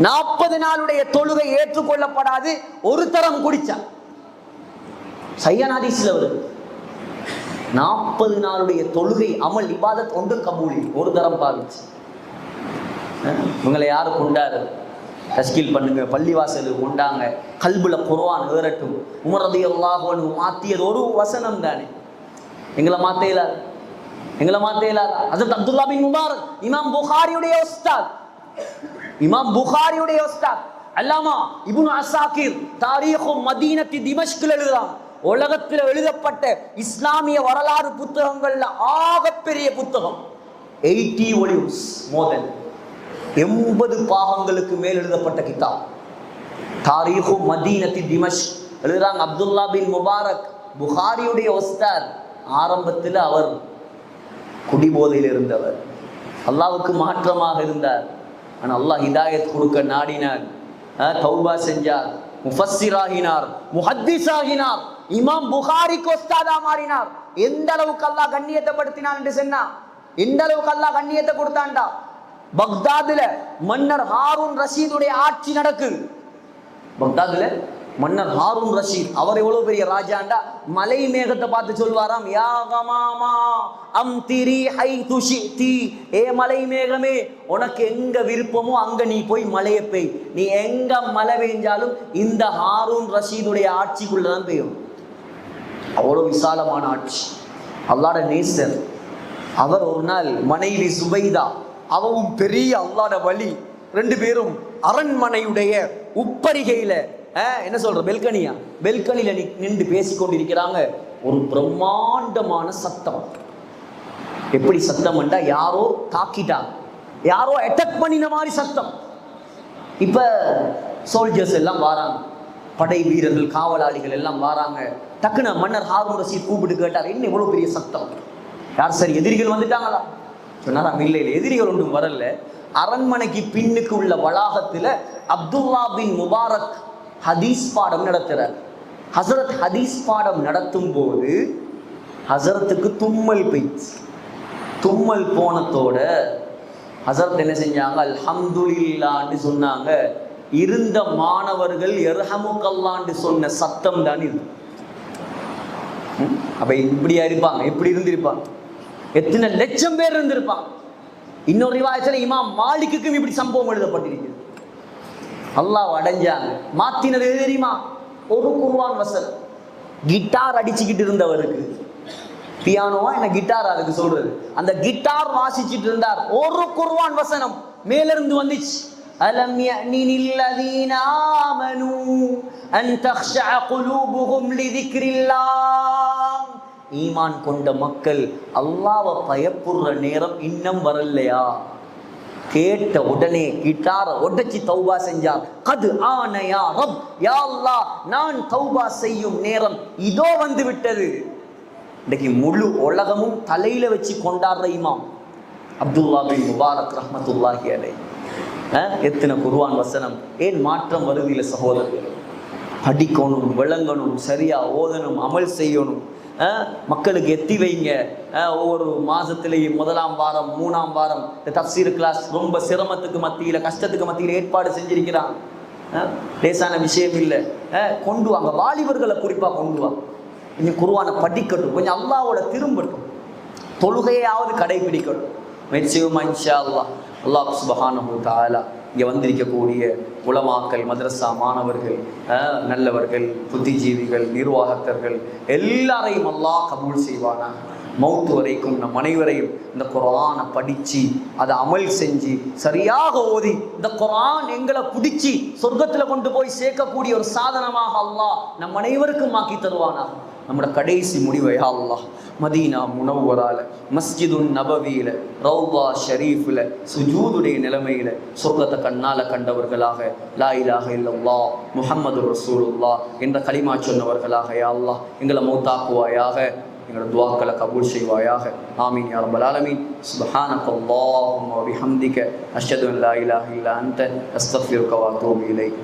40 நாளுடைய தொழுகை ஏற்றுக்கொள்ளப்படாது ஒரு தரம் குடிச்சா. சையன் ஹதீஸ்ல வருது, 40 நாளுடைய தொழுகை அமல் இபாதத் ஒன்று கபூலி, ஒரு தரம் பாவிச்சு. இவங்களை யாரு கொண்டாரு? தஸ்கீல் பண்ணுங்க, பள்ளிவாசலுக்கு கொண்டாங்க, கல்புல குர்ஆன் ஏறட்டும். உமர் ரலியல்லாஹு அன்ஹு மாத்தியது ஒரு வசனம் தானே, எங்களை மாத்த இயலாது, எங்களை மாத்த இயலாது. ஹஜ்ரத் அப்துல்லா பின் முபாரக் இமாம் புகாரியுடைய உஸ்தாத், இமாம் புகாரியுடைய உஸ்தாத் அல்லாமா இப்னு அஸாகிர் தாரீஹு மதீனத்தி திமஷ்கில் எழுதுறாங்க. உலகத்தில் எழுதப்பட்ட இஸ்லாமிய வரலாறு புத்தகங்கள்ல ஆகப்பெரிய புத்தகம், 80 வால்யூம்ஸ், மோர் தென் 80 பாகங்களுக்கு மேல் எழுதப்பட்ட கிதாப் தாரீஹு மதீனத்தி திமஷ்க். எழுதுறாங்க அப்துல்லா பின் முபாரக் புகாரியுடைய உஸ்தாத். ஆரம்பத்தில் அவர் குடிபோதையில் இருந்தவர், அல்லாஹ்வுக்கு மாற்றமாக இருந்தார். ஆனால் அல்லாஹ் ஹிதாயத் கொடுக்க நாடினார், தௌபா செஞ்சார், முஃபஸ்ஸிராகினார், முஹத்திஸாகினார், இமாம் புகாரிக்கு உஸ்தாதா மாறினார். எந்த அளவுக்கு அல்லாஹ் கண்ணியத்தை படுத்தினான் என்று சொன்னா, எந்த அளவுக்கு அல்லாஹ் கண்ணியத்தை கொடுத்தான்டா. பக்தாதுல மன்னர் ஹாரூன் ரஷீதுடைய ஆட்சி நடக்குது. பக்தாதுல மன்னர் ஹாரூன் ரஷீத் அவர் எவ்வளவு பெரிய ராஜாண்டா, மலை மேகத்தை பார்த்து சொல்வாராம், யா கமாமா அம்திரி ஹைது ஷிதி, ஏ மலை மேகமே, உனக்கு எங்க விருப்பமோ அங்க நீ போய் மலையை பெய், நீ எங்க மழை பெய்ஞ்சாலும் இந்த ஹாரூன் ரஷீதுடைய ஆட்சிக்குள்ளதான் பெய்யும். அவ்வளவு விசாலமான ஆட்சி, அல்லாஹ்வுடைய நேசர். அவர் ஒரு நாள் மனைவி சுபைதா, அவவும் பெரிய அல்லாஹ்வுடைய வலி, ரெண்டு பேரும் அரண்மனையுடைய உப்பரிகையில என்ன சொல்ற பெல்கனியா, பெல்கனியில நின்று பேசிக்கொண்டிருக்கிறாங்க. ஒரு பிரம்மாண்டமான சத்தம். எப்படி சத்தம் என்றா, யாரோ தாக்கிட்டாங்க, யாரோ அட்டாக் பண்ணின மாதிரி சத்தம். இப்ப சோல்ஜர்ஸ் எல்லாம் வராங்க, படை வீரர்கள் காவலாளிகள் எல்லாம் வராங்க. டக்குன்னு மன்னர் ஹாரூன் ரஷீத் கூப்பிட்டு கேட்டார், என்ன இவ்வளவு பெரிய சத்தம், யார் சரி எதிரிகள் வந்துட்டாங்களா? சொன்னாராம், இல்லை இல்லை, எதிரிகள் ஒன்றும் வரல. அரண்மனைக்கு பின்னுக்கு உள்ள வளாகத்துல அப்துல்லா பின் முபாரக் ஹதீஸ் பாடம் நடத்துறார். ஹசரத் ஹதீஸ் பாடம் நடத்தும் போது ஹசரத்துக்கு தும்மல் போயிடுச்சு. தும்மல் போனத்தோட ஹசரத் என்ன செஞ்சாங்க, அல்ஹம்துலில்லாஹ்னு சொன்னாங்க. இருந்த மாணவர்கள் யர்ஹமுக்கல்லாஹ்னு சொன்ன சத்தம் தான் இது. அப்ப இப்படியா இருப்பாங்க, எப்படி இருந்திருப்பாங்க, எத்தனை லட்சம் பேர் இருந்திருப்பாங்க. இன்னொரு ரிவாயத்துல இமாம் மாலிக்குக்கும் இப்படி சம்பவம் எழுதப்பட்டிருக்கு. அல்லாஹ் அடைஞ்சாங்க. மாத்தினது எது தெரியுமா? ஒரு குர்ஆன் வசனம். கிட்டார் அடிச்சுக்கிட்டு இருந்தவருக்கு, பியானோவா என்ன கிட்டார் அதுக்கு சொல்றது, அந்த கிட்டார் வாசிச்சுட்டு இருந்தார், ஒரு குர்ஆன் வசனம் மேலிருந்து வந்துச்சு. அலம் யஅனில் லதீன ஆமனூ அன் தக்ஷஅ குலூபுஹும் லிதிக்ரில்லாஹ், ஈமான் கொண்ட மக்கள் அல்லாஹ்வை பயப்படுற நேரம் இன்னும் வரலையா? கேட்ட உடனே கிட்டாரை உடைச்சி தௌபா செஞ்சார். கது ஆன யா ரப், யா அல்லாஹ், நான் தௌபா செய்யும் நேரம் இதோ வந்து விட்டது. இன்னைக்கு முழு உலகமும் தலையில வச்சு கொண்டாடுற இமாம் அப்துல்லா பின் முபாரக் ரஹ்மத்துல்லாஹி அலைஹி. எத்தனை குர்ஆன் வசனம், ஏன் மாற்றம் வருது இல்லை சகோதரர்கள்? படிக்கணும், விளங்கணும், சரியா ஓதணும், அமல் செய்யணும். மக்களுக்கு எத்தி வைங்க. ஒவ்வொரு மாதத்துலேயும் 1ஆம் வாரம் 3ஆம் வாரம் இந்த தஃப்சீர் கிளாஸ் ரொம்ப சிரமத்துக்கு மத்தியில், கஷ்டத்துக்கு மத்தியில் ஏற்பாடு செஞ்சிருக்கிறான். லேசான விஷயம் இல்லை. கொண்டு வாங்க, வாலிபர்களை குறிப்பாக கொண்டு வாங்க. கொஞ்சம் குர்ஆனை படிக்கட்டும், கொஞ்சம் அல்லாஹ்வோட திரும்பட்டும், தொழுகையாவது கடைபிடிக்கட்டும். முயற்சியுமா இன்ஷா அல்லாஹ். அல்லாஹ் சுப்ஹானஹு வ தஆலா இங்கே வந்திருக்கக்கூடிய உலமாக்கள், மதரசா மாணவர்கள், நல்லவர்கள், புத்திஜீவிகள், நிர்வாகத்தர்கள் எல்லாரையும் அல்லாஹ் கபூல் செய்வானா. மௌத்து வரைக்கும் நம் அனைவரையும் இந்த குர்ஆனை படித்து அதை அமல் செஞ்சு சரியாக ஓதி இந்த குர்ஆன் எங்களை பிடிச்சி சொர்க்கத்தில் கொண்டு போய் சேர்க்கக்கூடிய ஒரு சாதனமாக அல்லாஹ் நம் அனைவருக்கும் ஆக்கி தருவானா. நம்மளோட கடைசி முடிவை யா அல்லாஹ் மதீனா முனவ்வரால, மஸ்ஜிதுன் நபவியில, ரௌபா ஷரீஃபில் சுஜூதுடைய நிலைமையில சொர்க்கத்தை கண்ணால கண்டவர்களாக, லா இலாஹ இல்லல்லாஹ் முஹம்மது ரசூலுல்லாஹ் என்ற கலிமா சொன்னவர்களாக யா அல்லாஹ் எங்களை மௌத்தாக்குவாயாக. எங்களோட துஆக்களை கபூல் செய்வாயாக. ஆமீன் யா ரப்பல் ஆலமீன். சுப்ஹானக்கல்லாஹும்ம வ பிஹம்திக அஷ்ஹது அன் லா இலாஹ இல்லா அன்த அஸ்தக்ஃபிருக வ அத்தூபு இலைக்.